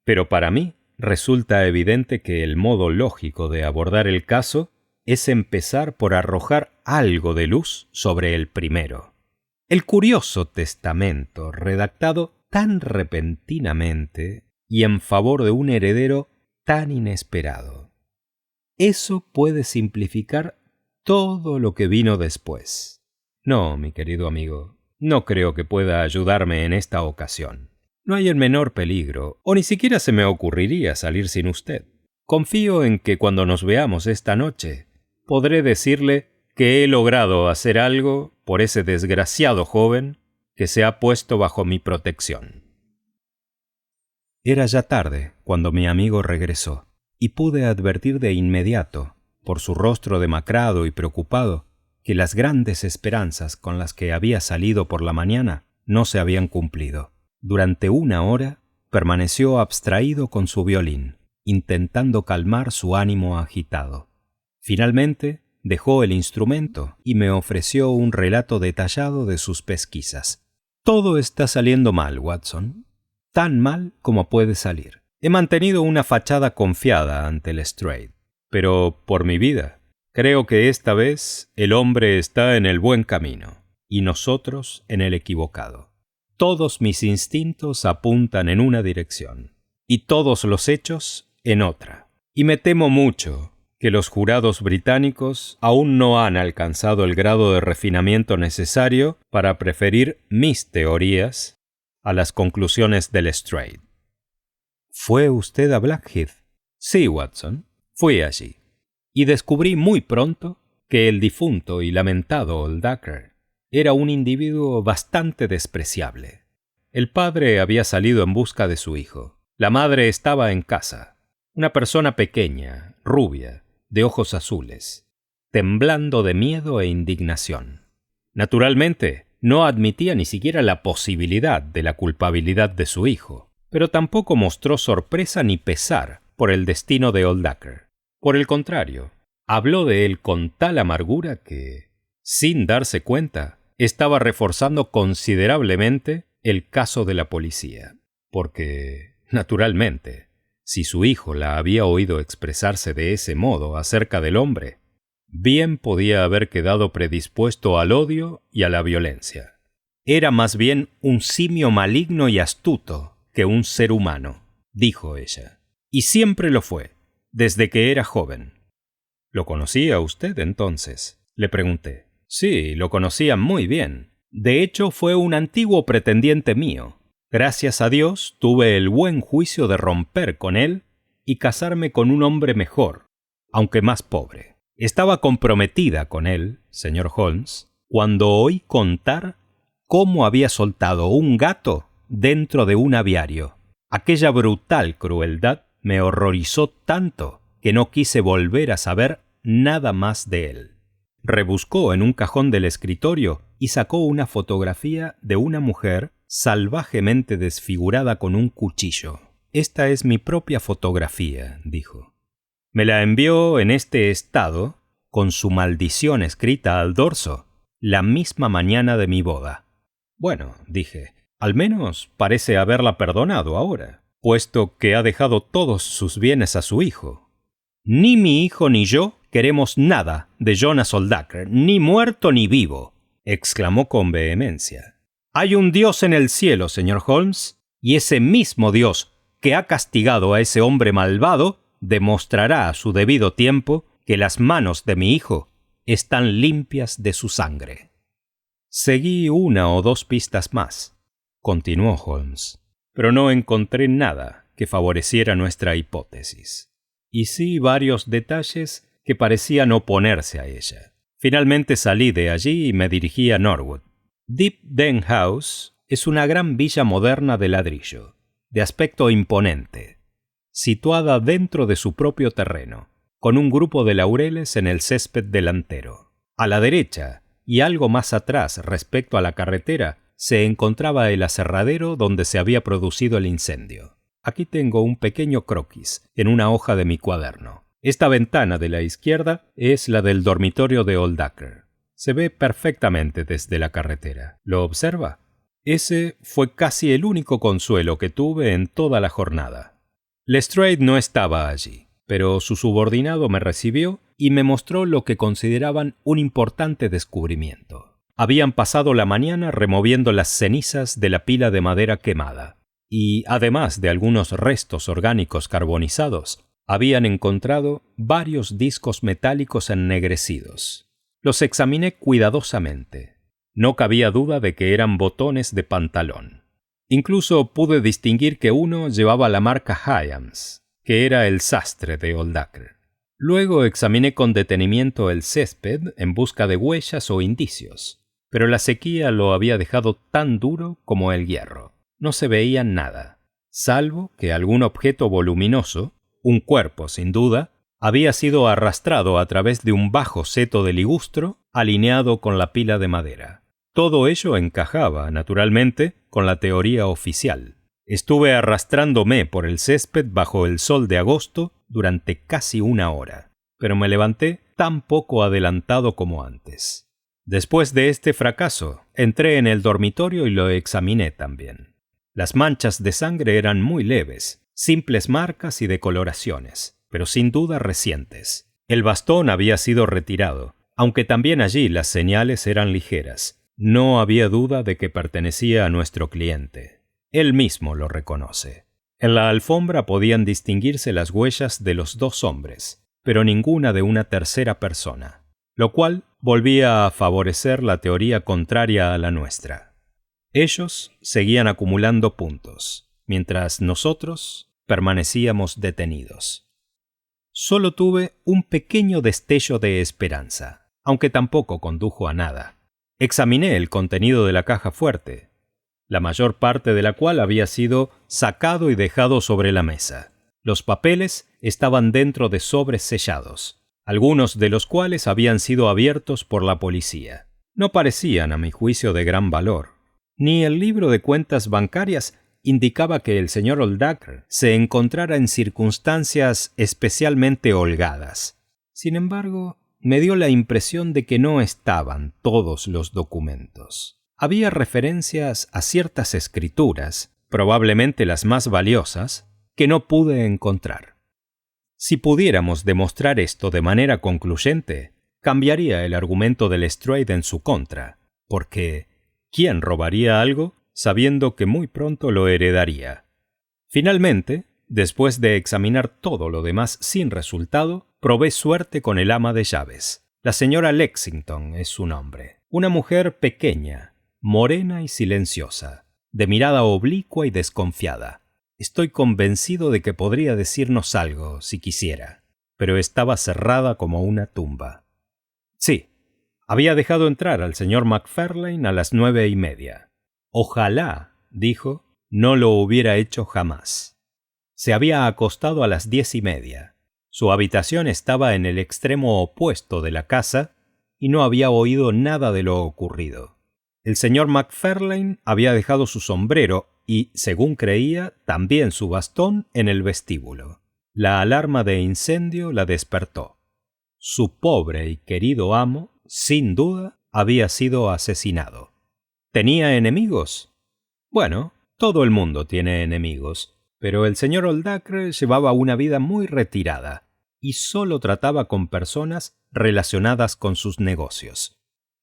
Pero para mí resulta evidente que el modo lógico de abordar el caso es empezar por arrojar algo de luz sobre el primero. El curioso testamento redactado tan repentinamente y en favor de un heredero tan inesperado. Eso puede simplificar todo lo que vino después. No, mi querido amigo, no creo que pueda ayudarme en esta ocasión. No hay el menor peligro, o ni siquiera se me ocurriría salir sin usted. Confío en que cuando nos veamos esta noche, podré decirle que he logrado hacer algo por ese desgraciado joven que se ha puesto bajo mi protección». Era ya tarde cuando mi amigo regresó, y pude advertir de inmediato, por su rostro demacrado y preocupado, que las grandes esperanzas con las que había salido por la mañana no se habían cumplido. Durante 1 hora permaneció abstraído con su violín, intentando calmar su ánimo agitado. Finalmente dejó el instrumento y me ofreció un relato detallado de sus pesquisas. «Todo está saliendo mal, Watson. Tan mal como puede salir. He mantenido una fachada confiada ante Lestrade, pero por mi vida, creo que esta vez el hombre está en el buen camino y nosotros en el equivocado. Todos mis instintos apuntan en una dirección y todos los hechos en otra. Y me temo mucho que los jurados británicos aún no han alcanzado el grado de refinamiento necesario para preferir mis teorías a las conclusiones de Lestrade». «¿Fue usted a Blackheath?» «Sí, Watson, fui allí. Y descubrí muy pronto que el difunto y lamentado Oldacre era un individuo bastante despreciable. El padre había salido en busca de su hijo. La madre estaba en casa, una persona pequeña, rubia, de ojos azules, temblando de miedo e indignación. Naturalmente, no admitía ni siquiera la posibilidad de la culpabilidad de su hijo, pero tampoco mostró sorpresa ni pesar por el destino de Oldacre. Por el contrario, habló de él con tal amargura que, sin darse cuenta, estaba reforzando considerablemente el caso de la policía. Porque, naturalmente, si su hijo la había oído expresarse de ese modo acerca del hombre, bien podía haber quedado predispuesto al odio y a la violencia. Era más bien un simio maligno y astuto que un ser humano, dijo ella. Y siempre lo fue, desde que era joven. ¿Lo conocía usted entonces?, le pregunté. Sí, lo conocía muy bien. De hecho, fue un antiguo pretendiente mío. Gracias a Dios, tuve el buen juicio de romper con él y casarme con un hombre mejor, aunque más pobre. Estaba comprometida con él, señor Holmes, cuando oí contar cómo había soltado un gato dentro de un aviario. Aquella brutal crueldad me horrorizó tanto que no quise volver a saber nada más de él. Rebuscó en un cajón del escritorio y sacó una fotografía de una mujer salvajemente desfigurada con un cuchillo. «Esta es mi propia fotografía», dijo. «Me la envió en este estado, con su maldición escrita al dorso, la misma mañana de mi boda». «Bueno», dije, «al menos parece haberla perdonado ahora, puesto que ha dejado todos sus bienes a su hijo». «Ni mi hijo ni yo queremos nada de Jonas Oldacre, ni muerto ni vivo», exclamó con vehemencia. «Hay un Dios en el cielo, señor Holmes, y ese mismo Dios que ha castigado a ese hombre malvado demostrará a su debido tiempo que las manos de mi hijo están limpias de su sangre». «Seguí 1 o 2 pistas más», continuó Holmes, «pero no encontré nada que favoreciera nuestra hipótesis. y sí varios detalles que parecían oponerse a ella. Finalmente salí de allí y me dirigí a Norwood. Deep Den House es una gran villa moderna de ladrillo, de aspecto imponente, situada dentro de su propio terreno, con un grupo de laureles en el césped delantero. A la derecha, y algo más atrás respecto a la carretera, se encontraba el aserradero donde se había producido el incendio. Aquí tengo un pequeño croquis en una hoja de mi cuaderno. Esta ventana de la izquierda es la del dormitorio de Oldacre. Se ve perfectamente desde la carretera. ¿Lo observa? Ese fue casi el único consuelo que tuve en toda la jornada. Lestrade no estaba allí, pero su subordinado me recibió y me mostró lo que consideraban un importante descubrimiento. Habían pasado la mañana removiendo las cenizas de la pila de madera quemada, y, además de algunos restos orgánicos carbonizados, habían encontrado varios discos metálicos ennegrecidos. Los examiné cuidadosamente. No cabía duda de que eran botones de pantalón. Incluso pude distinguir que uno llevaba la marca Hyams, que era el sastre de Oldacre. Luego examiné con detenimiento el césped en busca de huellas o indicios, pero la sequía lo había dejado tan duro como el hierro. No se veía nada, salvo que algún objeto voluminoso, un cuerpo sin duda, había sido arrastrado a través de un bajo seto de ligustro alineado con la pila de madera. Todo ello encajaba, naturalmente, con la teoría oficial. Estuve arrastrándome por el césped bajo el sol de agosto durante casi una hora, pero me levanté tan poco adelantado como antes. Después de este fracaso, entré en el dormitorio y lo examiné también. Las manchas de sangre eran muy leves, simples marcas y decoloraciones, pero sin duda recientes. El bastón había sido retirado, aunque también allí las señales eran ligeras. No había duda de que pertenecía a nuestro cliente. Él mismo lo reconoce. En la alfombra podían distinguirse las huellas de los dos hombres, pero ninguna de una tercera persona, lo cual volvía a favorecer la teoría contraria a la nuestra. Ellos seguían acumulando puntos, mientras nosotros permanecíamos detenidos. Solo tuve un pequeño destello de esperanza, aunque tampoco condujo a nada. Examiné el contenido de la caja fuerte, la mayor parte de la cual había sido sacado y dejado sobre la mesa. Los papeles estaban dentro de sobres sellados, algunos de los cuales habían sido abiertos por la policía. No parecían, a mi juicio, de gran valor. Ni el libro de cuentas bancarias indicaba que el señor Oldacre se encontrara en circunstancias especialmente holgadas. Sin embargo, me dio la impresión de que no estaban todos los documentos. Había referencias a ciertas escrituras, probablemente las más valiosas, que no pude encontrar. Si pudiéramos demostrar esto de manera concluyente, cambiaría el argumento de Lestrade en su contra, porque ¿quién robaría algo sabiendo que muy pronto lo heredaría? Finalmente, después de examinar todo lo demás sin resultado, probé suerte con el ama de llaves. La señora Lexington es su nombre. Una mujer pequeña, morena y silenciosa, de mirada oblicua y desconfiada. Estoy convencido de que podría decirnos algo si quisiera, pero estaba cerrada como una tumba. Sí, había dejado entrar al señor Macfarlane a las 9:30. Ojalá, dijo, no lo hubiera hecho jamás. Se había acostado a las 10:30. Su habitación estaba en el extremo opuesto de la casa y no había oído nada de lo ocurrido. El señor Macfarlane había dejado su sombrero y, según creía, también su bastón en el vestíbulo. La alarma de incendio la despertó. Su pobre y querido amo, sin duda, había sido asesinado. ¿Tenía enemigos? Bueno, todo el mundo tiene enemigos, pero el señor Oldacre llevaba una vida muy retirada y solo trataba con personas relacionadas con sus negocios.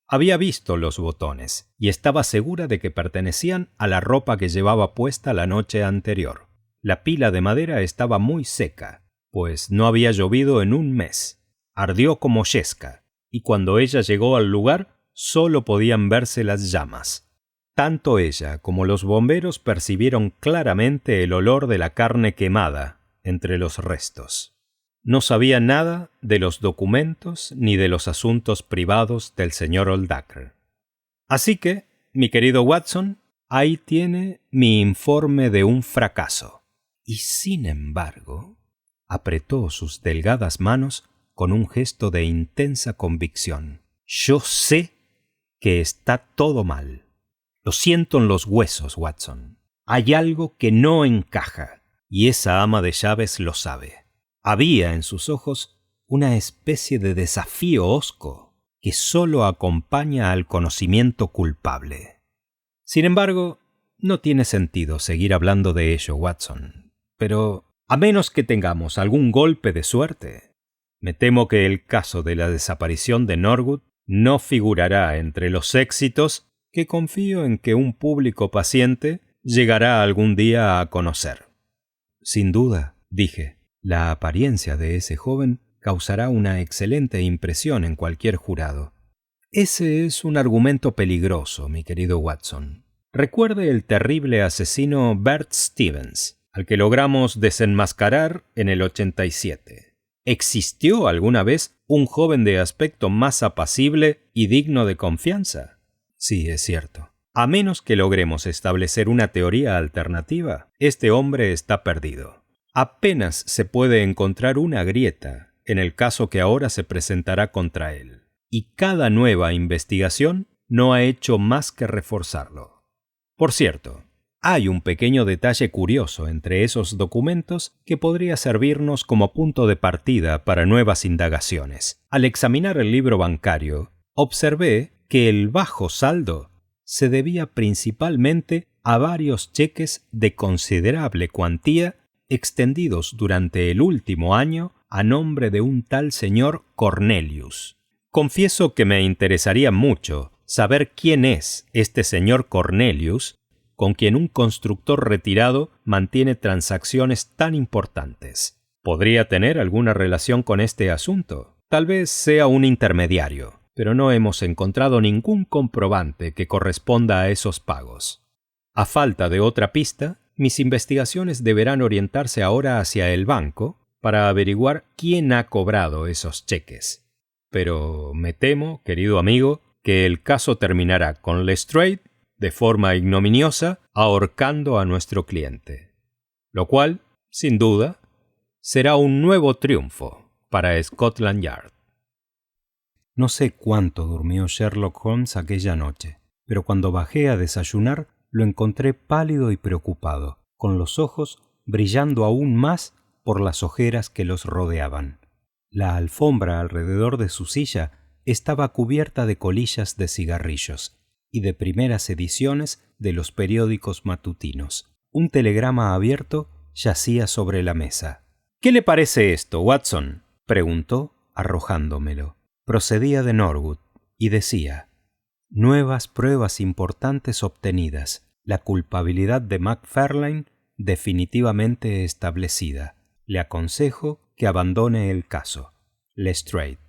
Había visto los botones y estaba segura de que pertenecían a la ropa que llevaba puesta la noche anterior. La pila de madera estaba muy seca, pues no había llovido en un mes. Ardió como yesca, y cuando ella llegó al lugar solo podían verse las llamas. Tanto ella como los bomberos percibieron claramente el olor de la carne quemada entre los restos. no sabía nada de los documentos ni de los asuntos privados del señor Oldacre. Así que, mi querido Watson, ahí tiene mi informe de un fracaso. Y sin embargo, apretó sus delgadas manos con un gesto de intensa convicción. Yo sé que está todo mal. Lo siento en los huesos, Watson. Hay algo que no encaja, y esa ama de llaves lo sabe. Había en sus ojos una especie de desafío hosco que sólo acompaña al conocimiento culpable. Sin embargo, no tiene sentido seguir hablando de ello, Watson. Pero, a menos que tengamos algún golpe de suerte, me temo que el caso de la desaparición de Norwood no figurará entre los éxitos que confío en que un público paciente llegará algún día a conocer. Sin duda, dije, la apariencia de ese joven causará una excelente impresión en cualquier jurado. Ese es un argumento peligroso, mi querido Watson. Recuerde el terrible asesino Bert Stevens, al que logramos desenmascarar en el 87. ¿Existió alguna vez un joven de aspecto más apacible y digno de confianza? Sí, es cierto. A menos que logremos establecer una teoría alternativa, este hombre está perdido. Apenas se puede encontrar una grieta en el caso que ahora se presentará contra él. Y cada nueva investigación no ha hecho más que reforzarlo. Por cierto, hay un pequeño detalle curioso entre esos documentos que podría servirnos como punto de partida para nuevas indagaciones. Al examinar el libro bancario, observé que el bajo saldo se debía principalmente a varios cheques de considerable cuantía extendidos durante el último año a nombre de un tal señor Cornelius. Confieso que me interesaría mucho saber quién es este señor Cornelius, con quien un constructor retirado mantiene transacciones tan importantes. ¿Podría tener alguna relación con este asunto? Tal vez sea un intermediario, pero no hemos encontrado ningún comprobante que corresponda a esos pagos. A falta de otra pista, mis investigaciones deberán orientarse ahora hacia el banco para averiguar quién ha cobrado esos cheques. Pero me temo, querido amigo, que el caso terminará con Lestrade, de forma ignominiosa, ahorcando a nuestro cliente. Lo cual, sin duda, será un nuevo triunfo para Scotland Yard. No sé cuánto durmió Sherlock Holmes aquella noche, pero cuando bajé a desayunar lo encontré pálido y preocupado, con los ojos brillando aún más por las ojeras que los rodeaban. La alfombra alrededor de su silla estaba cubierta de colillas de cigarrillos y de primeras ediciones de los periódicos matutinos. Un telegrama abierto yacía sobre la mesa. «¿Qué le parece esto, Watson?», preguntó, arrojándomelo. Procedía de Norwood y decía: «Nuevas pruebas importantes obtenidas. La culpabilidad de Macfarlane definitivamente establecida. Le aconsejo que abandone el caso. Lestrade».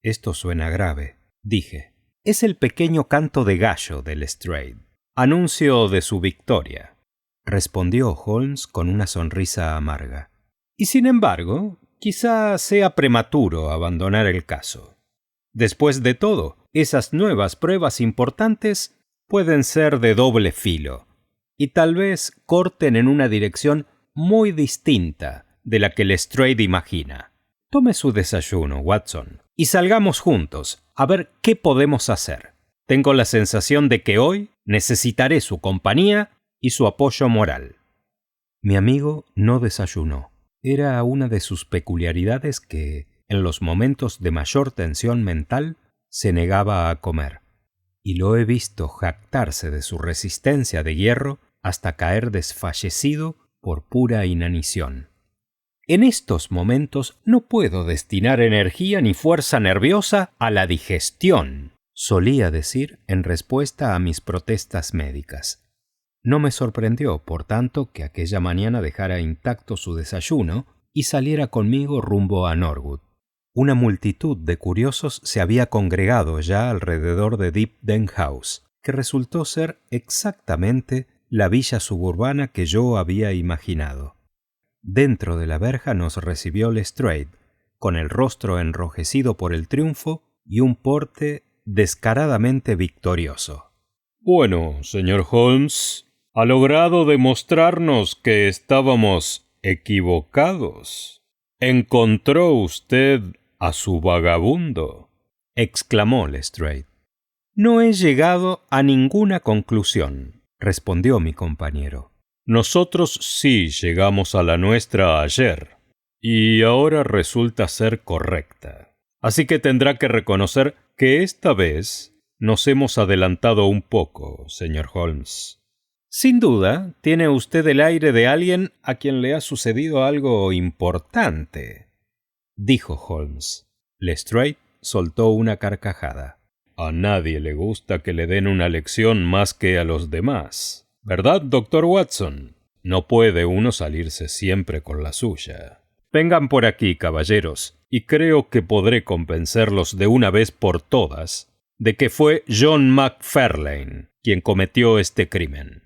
«Esto suena grave», dije. «Es el pequeño canto de gallo de Lestrade. Anuncio de su victoria», respondió Holmes con una sonrisa amarga. «Y sin embargo, quizá sea prematuro abandonar el caso. Después de todo, esas nuevas pruebas importantes pueden ser de doble filo y tal vez corten en una dirección muy distinta de la que Lestrade imagina. Tome su desayuno, Watson, y salgamos juntos a ver qué podemos hacer. Tengo la sensación de que hoy necesitaré su compañía y su apoyo moral». Mi amigo no desayunó. Era una de sus peculiaridades que, en los momentos de mayor tensión mental, se negaba a comer. Y lo he visto jactarse de su resistencia de hierro hasta caer desfallecido por pura inanición. «En estos momentos no puedo destinar energía ni fuerza nerviosa a la digestión», solía decir en respuesta a mis protestas médicas. No me sorprendió, por tanto, que aquella mañana dejara intacto su desayuno y saliera conmigo rumbo a Norwood. Una multitud de curiosos se había congregado ya alrededor de Deepden House, que resultó ser exactamente la villa suburbana que yo había imaginado. Dentro de la verja nos recibió Lestrade, con el rostro enrojecido por el triunfo y un porte descaradamente victorioso. Bueno, señor Holmes, ha logrado demostrarnos que estábamos equivocados. ¿Encontró usted a su vagabundo?, exclamó Lestrade. No he llegado a ninguna conclusión, respondió mi compañero. Nosotros sí llegamos a la nuestra ayer, y ahora resulta ser correcta. Así que tendrá que reconocer que esta vez nos hemos adelantado un poco, señor Holmes. Sin duda, tiene usted el aire de alguien a quien le ha sucedido algo importante, dijo Holmes. Lestrade soltó una carcajada. A nadie le gusta que le den una lección más que a los demás, ¿verdad, doctor Watson? No puede uno salirse siempre con la suya. Vengan por aquí, caballeros, y creo que podré convencerlos de una vez por todas de que fue John Macfarlane quien cometió este crimen.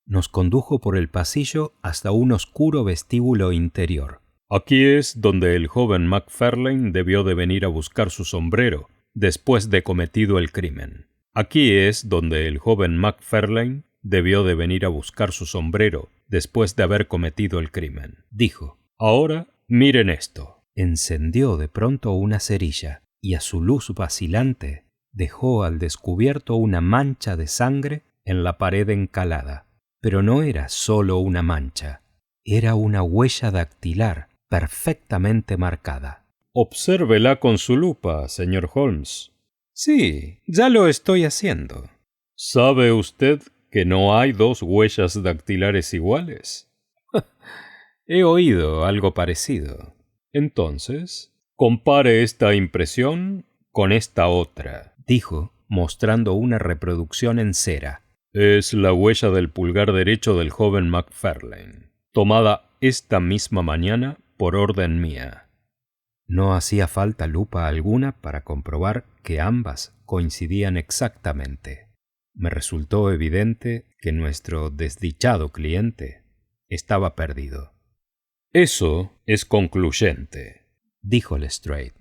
Nos condujo por el pasillo hasta un oscuro vestíbulo interior. Aquí es donde el joven Macfarlane debió de venir a buscar su sombrero después de cometido el crimen. Aquí es donde el joven Macfarlane debió de venir a buscar su sombrero después de haber cometido el crimen, dijo. Ahora miren esto. Encendió de pronto una cerilla y a su luz vacilante dejó al descubierto una mancha de sangre en la pared encalada. Pero no era solo una mancha, era una huella dactilar perfectamente marcada. Obsérvela con su lupa, señor Holmes. Sí, ya lo estoy haciendo. ¿Sabe usted que no hay dos huellas dactilares iguales? He oído algo parecido. Entonces, compare esta impresión con esta otra, dijo, mostrando una reproducción en cera. Es la huella del pulgar derecho del joven Macfarlane, tomada esta misma mañana por orden mía. No hacía falta lupa alguna para comprobar que ambas coincidían exactamente. Me resultó evidente que nuestro desdichado cliente estaba perdido. Eso es concluyente, dijo Lestrade.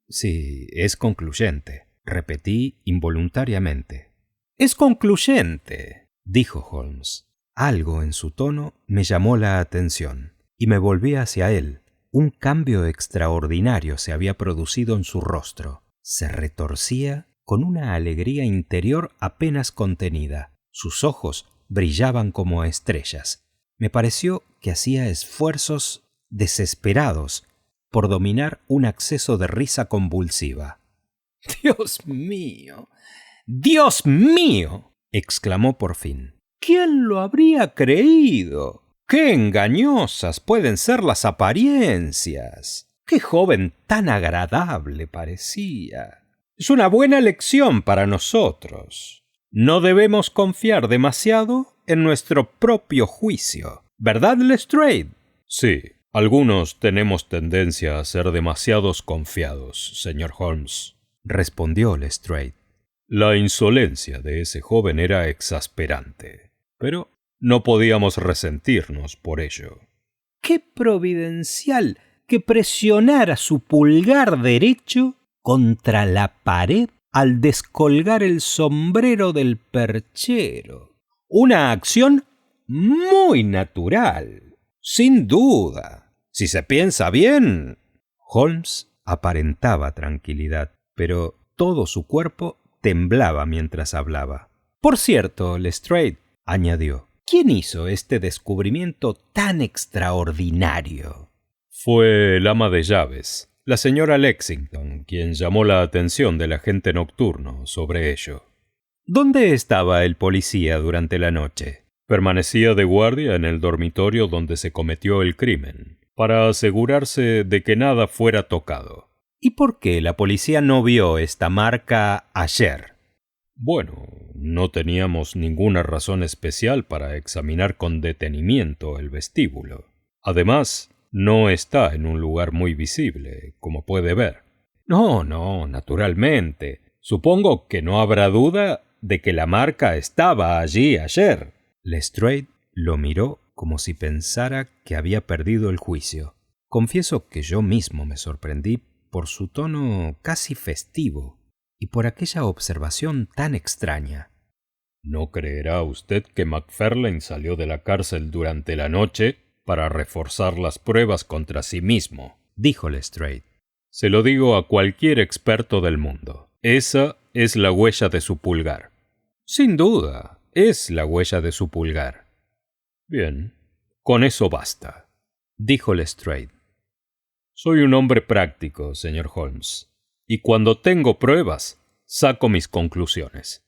Sí, es concluyente, repetí involuntariamente. Es concluyente, dijo Holmes. Algo en su tono me llamó la atención y me volví hacia él. Un cambio extraordinario se había producido en su rostro. Se retorcía con una alegría interior apenas contenida. Sus ojos brillaban como estrellas. Me pareció que hacía esfuerzos desesperados por dominar un acceso de risa convulsiva. ¡Dios mío! ¡Dios mío!, exclamó por fin. ¿Quién lo habría creído? ¡Qué engañosas pueden ser las apariencias! ¡Qué joven tan agradable parecía! Es una buena lección para nosotros. No debemos confiar demasiado en nuestro propio juicio, ¿verdad, Lestrade? Sí, algunos tenemos tendencia a ser demasiados confiados, señor Holmes, respondió Lestrade. La insolencia de ese joven era exasperante, pero no podíamos resentirnos por ello. ¡Qué providencial que presionara su pulgar derecho contra la pared al descolgar el sombrero del perchero! Una acción muy natural, sin duda. Si se piensa bien. Holmes aparentaba tranquilidad, pero todo su cuerpo temblaba mientras hablaba. Por cierto, Lestrade, añadió, ¿quién hizo este descubrimiento tan extraordinario? Fue el ama de llaves, la señora Lexington, quien llamó la atención del agente nocturno sobre ello. ¿Dónde estaba el policía durante la noche? Permanecía de guardia en el dormitorio donde se cometió el crimen, para asegurarse de que nada fuera tocado. ¿Y por qué la policía no vio esta marca ayer? Bueno, no teníamos ninguna razón especial para examinar con detenimiento el vestíbulo. Además, no está en un lugar muy visible, como puede ver. No, naturalmente. Supongo que no habrá duda de que la marca estaba allí ayer. Lestrade lo miró como si pensara que había perdido el juicio. Confieso que yo mismo me sorprendí por su tono casi festivo y por aquella observación tan extraña. ¿No creerá usted que Macfarlane salió de la cárcel durante la noche para reforzar las pruebas contra sí mismo?, dijo Lestrade. Se lo digo a cualquier experto del mundo. Esa es la huella de su pulgar. Sin duda, es la huella de su pulgar. Bien, con eso basta, dijo Lestrade. Soy un hombre práctico, señor Holmes, y cuando tengo pruebas, saco mis conclusiones.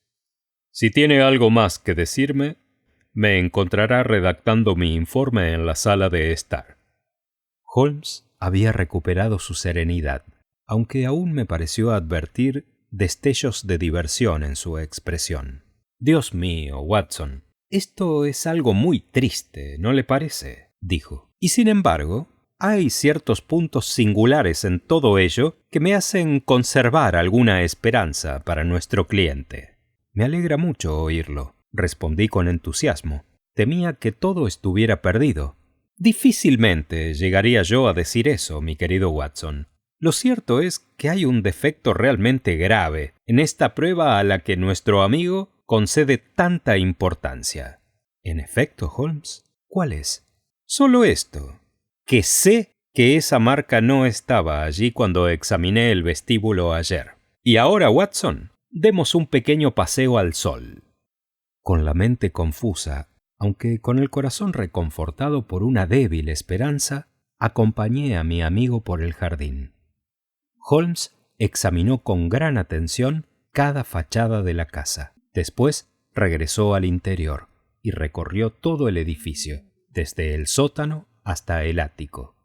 Si tiene algo más que decirme, me encontrará redactando mi informe en la sala de estar. Holmes había recuperado su serenidad, aunque aún me pareció advertir destellos de diversión en su expresión. Dios mío, Watson, esto es algo muy triste, ¿no le parece?, dijo. Y sin embargo, hay ciertos puntos singulares en todo ello que me hacen conservar alguna esperanza para nuestro cliente. Me alegra mucho oírlo, respondí con entusiasmo. Temía que todo estuviera perdido. Difícilmente llegaría yo a decir eso, mi querido Watson. Lo cierto es que hay un defecto realmente grave en esta prueba a la que nuestro amigo concede tanta importancia. En efecto, Holmes, ¿cuál es? Solo esto, que sé que esa marca no estaba allí cuando examiné el vestíbulo ayer. Y ahora, Watson, demos un pequeño paseo al sol. Con la mente confusa, aunque con el corazón reconfortado por una débil esperanza, acompañé a mi amigo por el jardín. Holmes examinó con gran atención cada fachada de la casa. Después regresó al interior y recorrió todo el edificio, desde el sótano hasta el ático.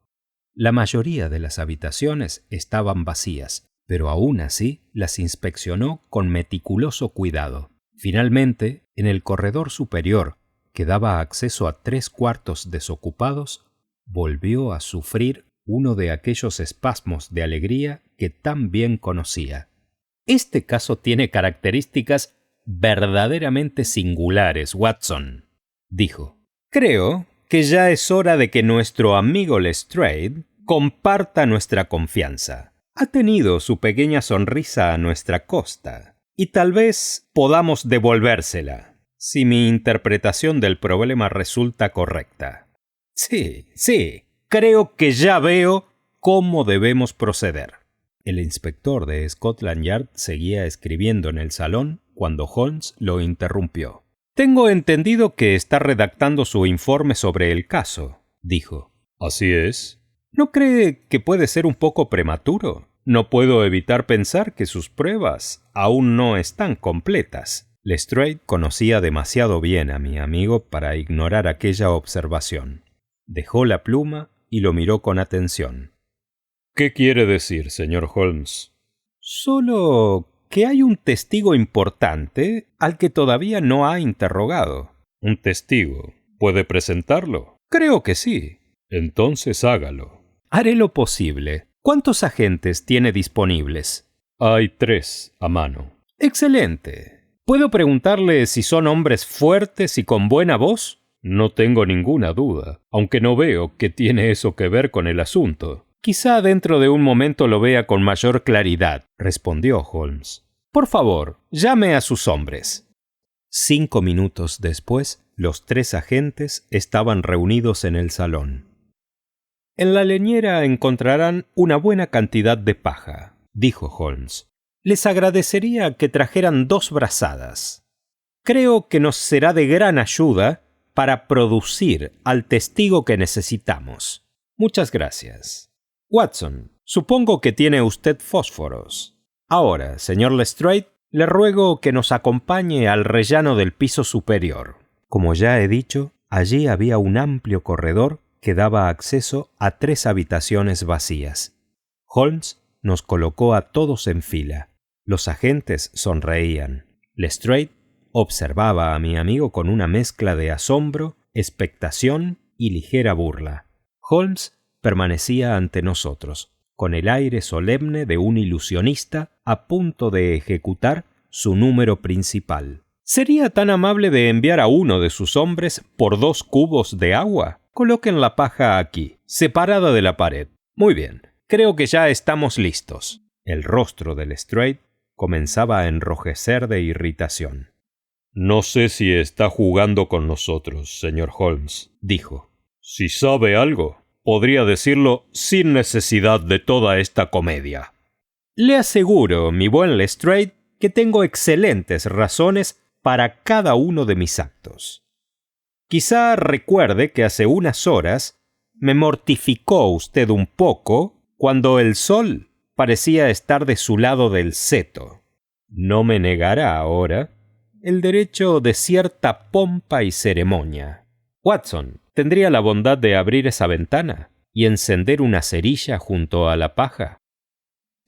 La mayoría de las habitaciones estaban vacías, pero aún así las inspeccionó con meticuloso cuidado. Finalmente, en el corredor superior, que daba acceso a 3 cuartos desocupados, volvió a sufrir uno de aquellos espasmos de alegría que tan bien conocía. Este caso tiene características verdaderamente singulares, Watson, dijo. Creo que ya es hora de que nuestro amigo Lestrade comparta nuestra confianza. Ha tenido su pequeña sonrisa a nuestra costa, y tal vez podamos devolvérsela, si mi interpretación del problema resulta correcta. Sí, creo que ya veo cómo debemos proceder. El inspector de Scotland Yard seguía escribiendo en el salón cuando Holmes lo interrumpió. Tengo entendido que está redactando su informe sobre el caso, dijo. Así es. ¿No cree que puede ser un poco prematuro? No puedo evitar pensar que sus pruebas aún no están completas. Lestrade conocía demasiado bien a mi amigo para ignorar aquella observación. Dejó la pluma y lo miró con atención. ¿Qué quiere decir, señor Holmes? Solo que hay un testigo importante al que todavía no ha interrogado. ¿Un testigo? ¿Puede presentarlo? Creo que sí. Entonces hágalo. Haré lo posible. ¿Cuántos agentes tiene disponibles? Hay 3 a mano. Excelente. ¿Puedo preguntarle si son hombres fuertes y con buena voz? No tengo ninguna duda, aunque no veo qué tiene eso que ver con el asunto. Quizá dentro de un momento lo vea con mayor claridad, respondió Holmes. Por favor, llame a sus hombres. 5 minutos después, los 3 agentes estaban reunidos en el salón. En la leñera encontrarán una buena cantidad de paja, dijo Holmes. Les agradecería que trajeran 2 brazadas. Creo que nos será de gran ayuda para producir al testigo que necesitamos. Muchas gracias. Watson, supongo que tiene usted fósforos. Ahora, señor Lestrade, le ruego que nos acompañe al rellano del piso superior. Como ya he dicho, allí había un amplio corredor que daba acceso a 3 habitaciones vacías. Holmes nos colocó a todos en fila. Los agentes sonreían. Lestrade observaba a mi amigo con una mezcla de asombro, expectación y ligera burla. Holmes permanecía ante nosotros, con el aire solemne de un ilusionista a punto de ejecutar su número principal. ¿Sería tan amable de enviar a uno de sus hombres por 2 cubos de agua? Coloquen la paja aquí, separada de la pared. Muy bien, creo que ya estamos listos». El rostro de Lestrade comenzaba a enrojecer de irritación. «No sé si está jugando con nosotros, señor Holmes», dijo. «Si sabe algo, podría decirlo sin necesidad de toda esta comedia». «Le aseguro, mi buen Lestrade, que tengo excelentes razones para cada uno de mis actos. Quizá recuerde que hace unas horas me mortificó usted un poco cuando el sol parecía estar de su lado del seto. No me negará ahora el derecho de cierta pompa y ceremonia. Watson, ¿tendría la bondad de abrir esa ventana y encender una cerilla junto a la paja?»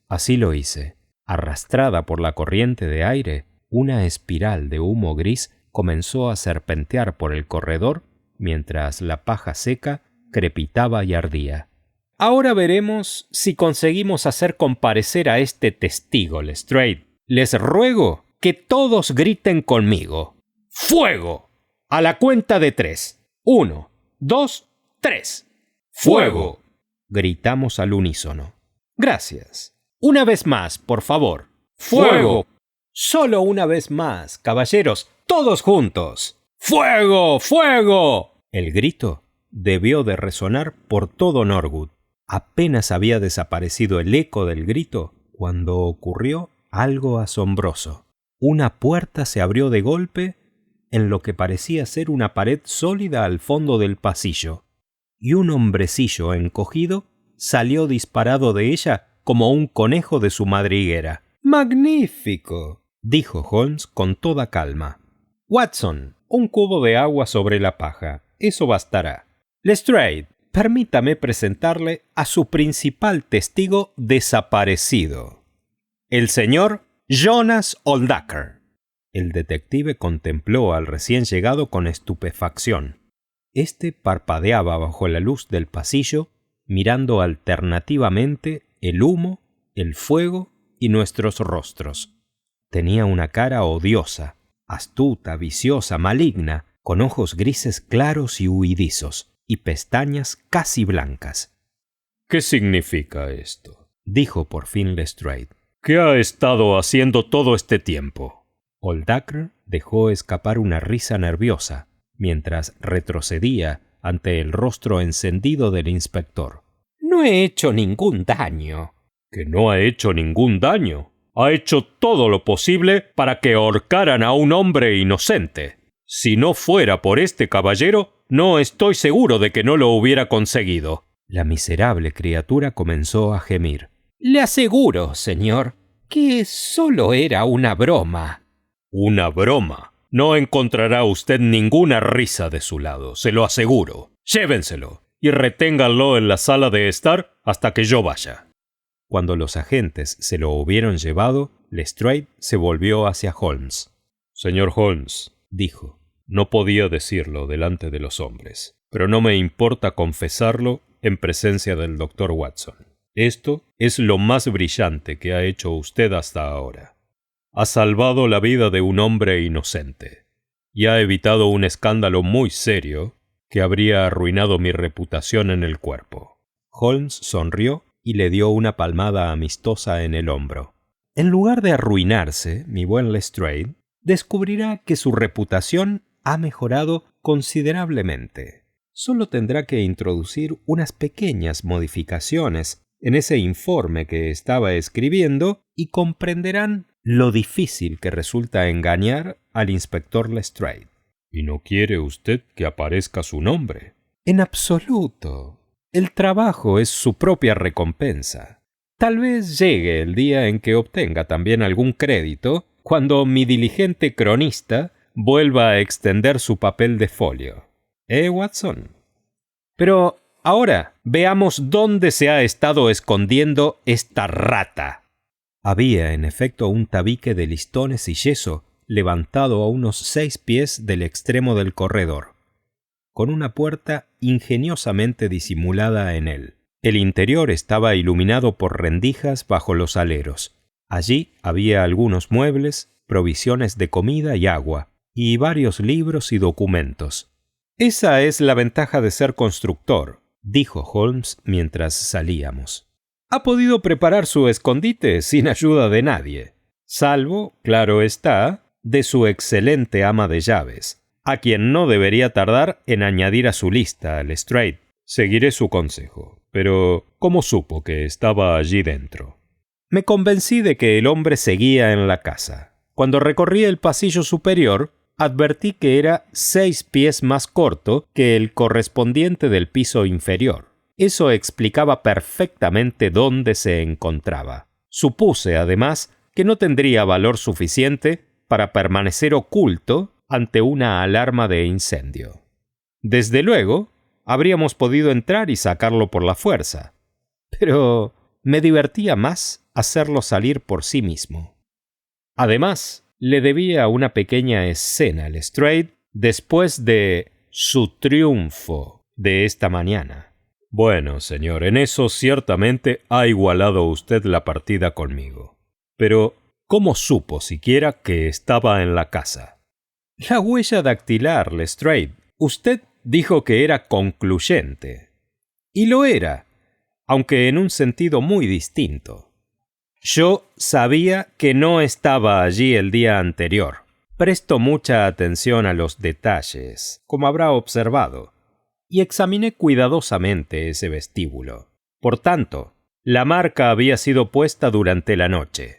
Así lo hice. Arrastrada por la corriente de aire, una espiral de humo gris comenzó a serpentear por el corredor mientras la paja seca crepitaba y ardía. «Ahora veremos si conseguimos hacer comparecer a este testigo, Lestrade. Les ruego que todos griten conmigo. ¡Fuego! A la cuenta de 3. 1, 2, 3. ¡Fuego!», gritamos al unísono. «Gracias. Una vez más, por favor. ¡Fuego! Solo una vez más, caballeros, todos juntos. ¡Fuego! ¡Fuego!». El grito debió de resonar por todo Norwood. Apenas había desaparecido el eco del grito cuando ocurrió algo asombroso. Una puerta se abrió de golpe en lo que parecía ser una pared sólida al fondo del pasillo, y un hombrecillo encogido salió disparado de ella como un conejo de su madriguera. «¡Magnífico!», dijo Holmes con toda calma. «Watson, un cubo de agua sobre la paja. Eso bastará. Lestrade, permítame presentarle a su principal testigo desaparecido, el señor Jonas Oldacker». El detective contempló al recién llegado con estupefacción. Este parpadeaba bajo la luz del pasillo, mirando alternativamente el humo, el fuego y nuestros rostros. Tenía una cara odiosa, astuta, viciosa, maligna, con ojos grises claros y huidizos, y pestañas casi blancas. «¿Qué significa esto?», dijo por fin Lestrade. «¿Qué ha estado haciendo todo este tiempo?». Oldacker dejó escapar una risa nerviosa, mientras retrocedía ante el rostro encendido del inspector. «No he hecho ningún daño». «¿Que no ha hecho ningún daño? Ha hecho todo lo posible para que ahorcaran a un hombre inocente. Si no fuera por este caballero, no estoy seguro de que no lo hubiera conseguido». La miserable criatura comenzó a gemir. «Le aseguro, señor, que solo era una broma». «¿Una broma? No encontrará usted ninguna risa de su lado, se lo aseguro. Llévenselo y reténganlo en la sala de estar hasta que yo vaya». Cuando los agentes se lo hubieron llevado, Lestrade se volvió hacia Holmes. «Señor Holmes», dijo, «no podía decirlo delante de los hombres, pero no me importa confesarlo en presencia del doctor Watson. Esto es lo más brillante que ha hecho usted hasta ahora. Ha salvado la vida de un hombre inocente y ha evitado un escándalo muy serio que habría arruinado mi reputación en el cuerpo». Holmes sonrió y le dio una palmada amistosa en el hombro. «En lugar de arruinarse, mi buen Lestrade, descubrirá que su reputación ha mejorado considerablemente. Solo tendrá que introducir unas pequeñas modificaciones en ese informe que estaba escribiendo y comprenderán lo difícil que resulta engañar al inspector Lestrade». «¿Y no quiere usted que aparezca su nombre?». «En absoluto. El trabajo es su propia recompensa. Tal vez llegue el día en que obtenga también algún crédito cuando mi diligente cronista vuelva a extender su papel de folio. Watson? Pero ahora veamos dónde se ha estado escondiendo esta rata». Había, en efecto, un tabique de listones y yeso levantado a unos 6 pies del extremo del corredor, con una puerta ingeniosamente disimulada en él. El interior estaba iluminado por rendijas bajo los aleros. Allí había algunos muebles, provisiones de comida y agua, y varios libros y documentos. Esa es la ventaja de ser constructor, dijo Holmes mientras salíamos. Ha podido preparar su escondite sin ayuda de nadie, salvo, claro está, de su excelente ama de llaves, a quien no debería tardar en añadir a su lista a Lestrade. Seguiré su consejo, pero ¿cómo supo que estaba allí dentro? Me convencí de que el hombre seguía en la casa. Cuando recorrí el pasillo superior, advertí que era 6 pies más corto que el correspondiente del piso inferior. Eso explicaba perfectamente dónde se encontraba. Supuse, además, que no tendría valor suficiente para permanecer oculto ante una alarma de incendio. Desde luego, habríamos podido entrar y sacarlo por la fuerza, pero me divertía más hacerlo salir por sí mismo. Además, le debía una pequeña escena a Lestrade después de su triunfo de esta mañana. Bueno, señor, en eso ciertamente ha igualado usted la partida conmigo. Pero, ¿cómo supo siquiera que estaba en la casa? La huella dactilar, Lestrade. Usted dijo que era concluyente. Y lo era, aunque en un sentido muy distinto. Yo sabía que no estaba allí el día anterior. Presto mucha atención a los detalles, como habrá observado, y examiné cuidadosamente ese vestíbulo. Por tanto, la marca había sido puesta durante la noche.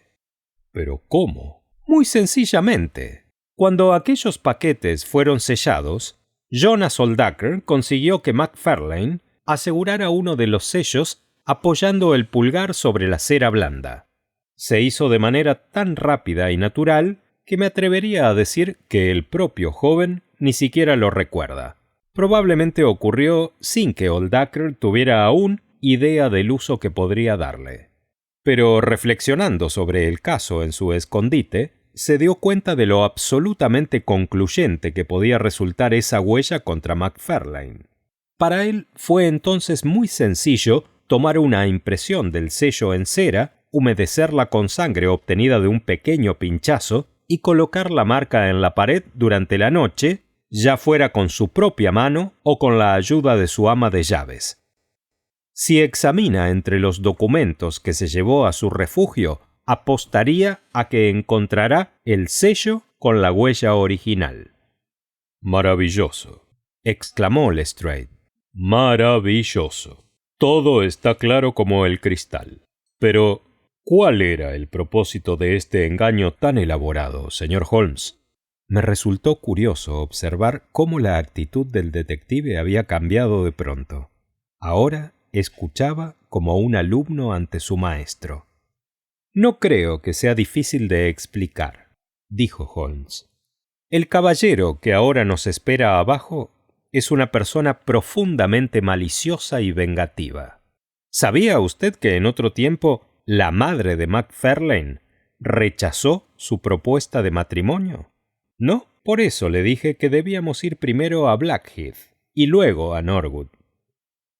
¿Pero cómo? Muy sencillamente. Cuando aquellos paquetes fueron sellados, Jonas Soldaker consiguió que Macfarlane asegurara uno de los sellos apoyando el pulgar sobre la cera blanda. Se hizo de manera tan rápida y natural que me atrevería a decir que el propio joven ni siquiera lo recuerda. Probablemente ocurrió sin que Soldaker tuviera aún idea del uso que podría darle. Pero reflexionando sobre el caso en su escondite, se dio cuenta de lo absolutamente concluyente que podía resultar esa huella contra Macfarlane. Para él fue entonces muy sencillo tomar una impresión del sello en cera, humedecerla con sangre obtenida de un pequeño pinchazo y colocar la marca en la pared durante la noche, ya fuera con su propia mano o con la ayuda de su ama de llaves. Si examina entre los documentos que se llevó a su refugio, apostaría a que encontrará el sello con la huella original. «Maravilloso», exclamó Lestrade. «Maravilloso. Todo está claro como el cristal. Pero, ¿cuál era el propósito de este engaño tan elaborado, señor Holmes?» Me resultó curioso observar cómo la actitud del detective había cambiado de pronto. Ahora escuchaba como un alumno ante su maestro. «No creo que sea difícil de explicar», dijo Holmes. «El caballero que ahora nos espera abajo es una persona profundamente maliciosa y vengativa. ¿Sabía usted que en otro tiempo la madre de Macfarlane rechazó su propuesta de matrimonio? No, por eso le dije que debíamos ir primero a Blackheath y luego a Norwood.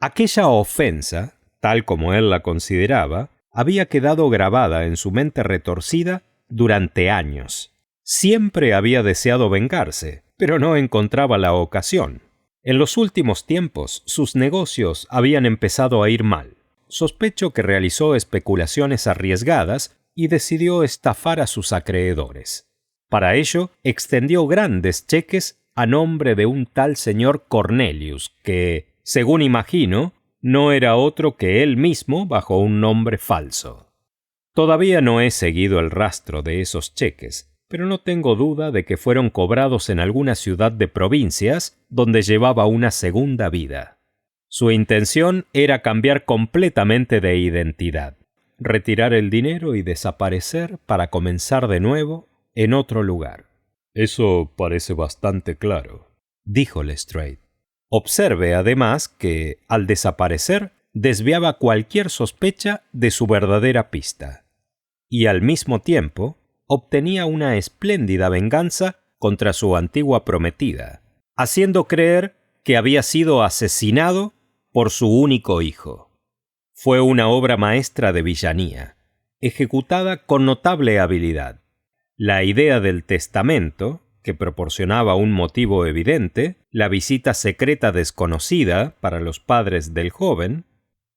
Aquella ofensa, tal como él la consideraba, había quedado grabada en su mente retorcida durante años. Siempre había deseado vengarse, pero no encontraba la ocasión. En los últimos tiempos, sus negocios habían empezado a ir mal. Sospecho que realizó especulaciones arriesgadas y decidió estafar a sus acreedores. Para ello, extendió grandes cheques a nombre de un tal señor Cornelius, que, según imagino, no era otro que él mismo bajo un nombre falso. Todavía no he seguido el rastro de esos cheques, pero no tengo duda de que fueron cobrados en alguna ciudad de provincias donde llevaba una segunda vida. Su intención era cambiar completamente de identidad, retirar el dinero y desaparecer para comenzar de nuevo en otro lugar. «Eso parece bastante claro», dijo Lestrade. «Observe, además, que, al desaparecer, desviaba cualquier sospecha de su verdadera pista. Y al mismo tiempo, obtenía una espléndida venganza contra su antigua prometida, haciendo creer que había sido asesinado por su único hijo. Fue una obra maestra de villanía, ejecutada con notable habilidad. La idea del testamento, que proporcionaba un motivo evidente, la visita secreta desconocida para los padres del joven,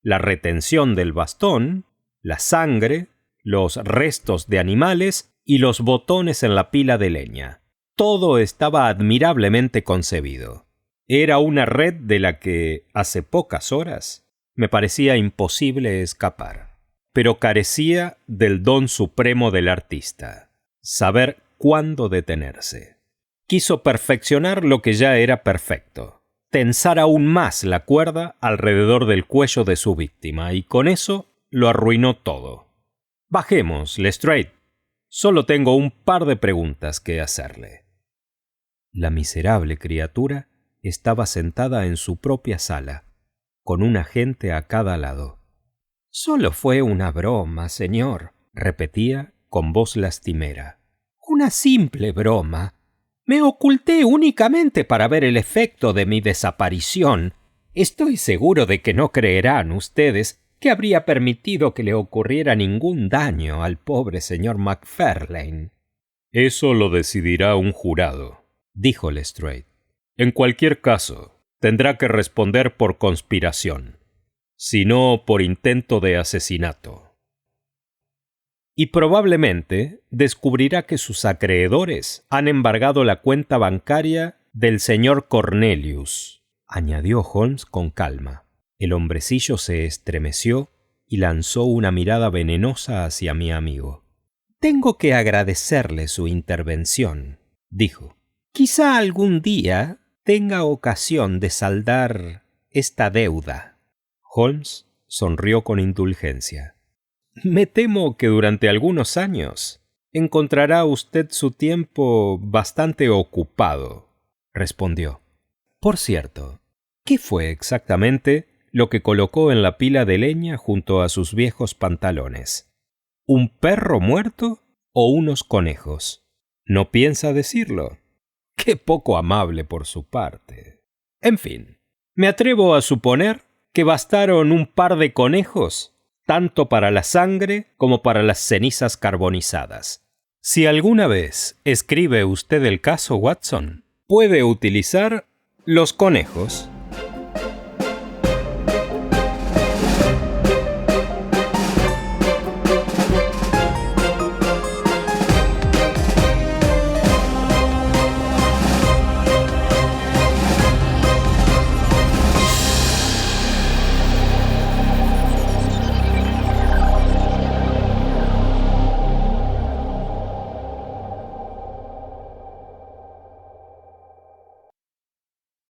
la retención del bastón, la sangre, los restos de animales y los botones en la pila de leña. Todo estaba admirablemente concebido. Era una red de la que, hace pocas horas, me parecía imposible escapar. Pero carecía del don supremo del artista, saber cuándo detenerse. Quiso perfeccionar lo que ya era perfecto, tensar aún más la cuerda alrededor del cuello de su víctima, y con eso lo arruinó todo. Bajemos, Lestrade. Solo tengo un par de preguntas que hacerle. La miserable criatura estaba sentada en su propia sala, con un agente a cada lado. «Solo fue una broma, señor», repetía con voz lastimera. «Una simple broma. Me oculté únicamente para ver el efecto de mi desaparición. Estoy seguro de que no creerán ustedes que habría permitido que le ocurriera ningún daño al pobre señor Macfarlane». «Eso lo decidirá un jurado», dijo Lestrade. «En cualquier caso, tendrá que responder por conspiración, si no por intento de asesinato. Y probablemente descubrirá que sus acreedores han embargado la cuenta bancaria del señor Cornelius», añadió Holmes con calma. El hombrecillo se estremeció y lanzó una mirada venenosa hacia mi amigo. «Tengo que agradecerle su intervención», dijo. «Quizá algún día tenga ocasión de saldar esta deuda». Holmes sonrió con indulgencia. «Me temo que durante algunos años encontrará usted su tiempo bastante ocupado», respondió. «Por cierto, ¿qué fue exactamente lo que colocó en la pila de leña junto a sus viejos pantalones? ¿Un perro muerto o unos conejos? ¿No piensa decirlo? Qué poco amable por su parte. En fin, me atrevo a suponer que bastaron un par de conejos tanto para la sangre como para las cenizas carbonizadas. Si alguna vez escribe usted el caso, Watson, puede utilizar los conejos».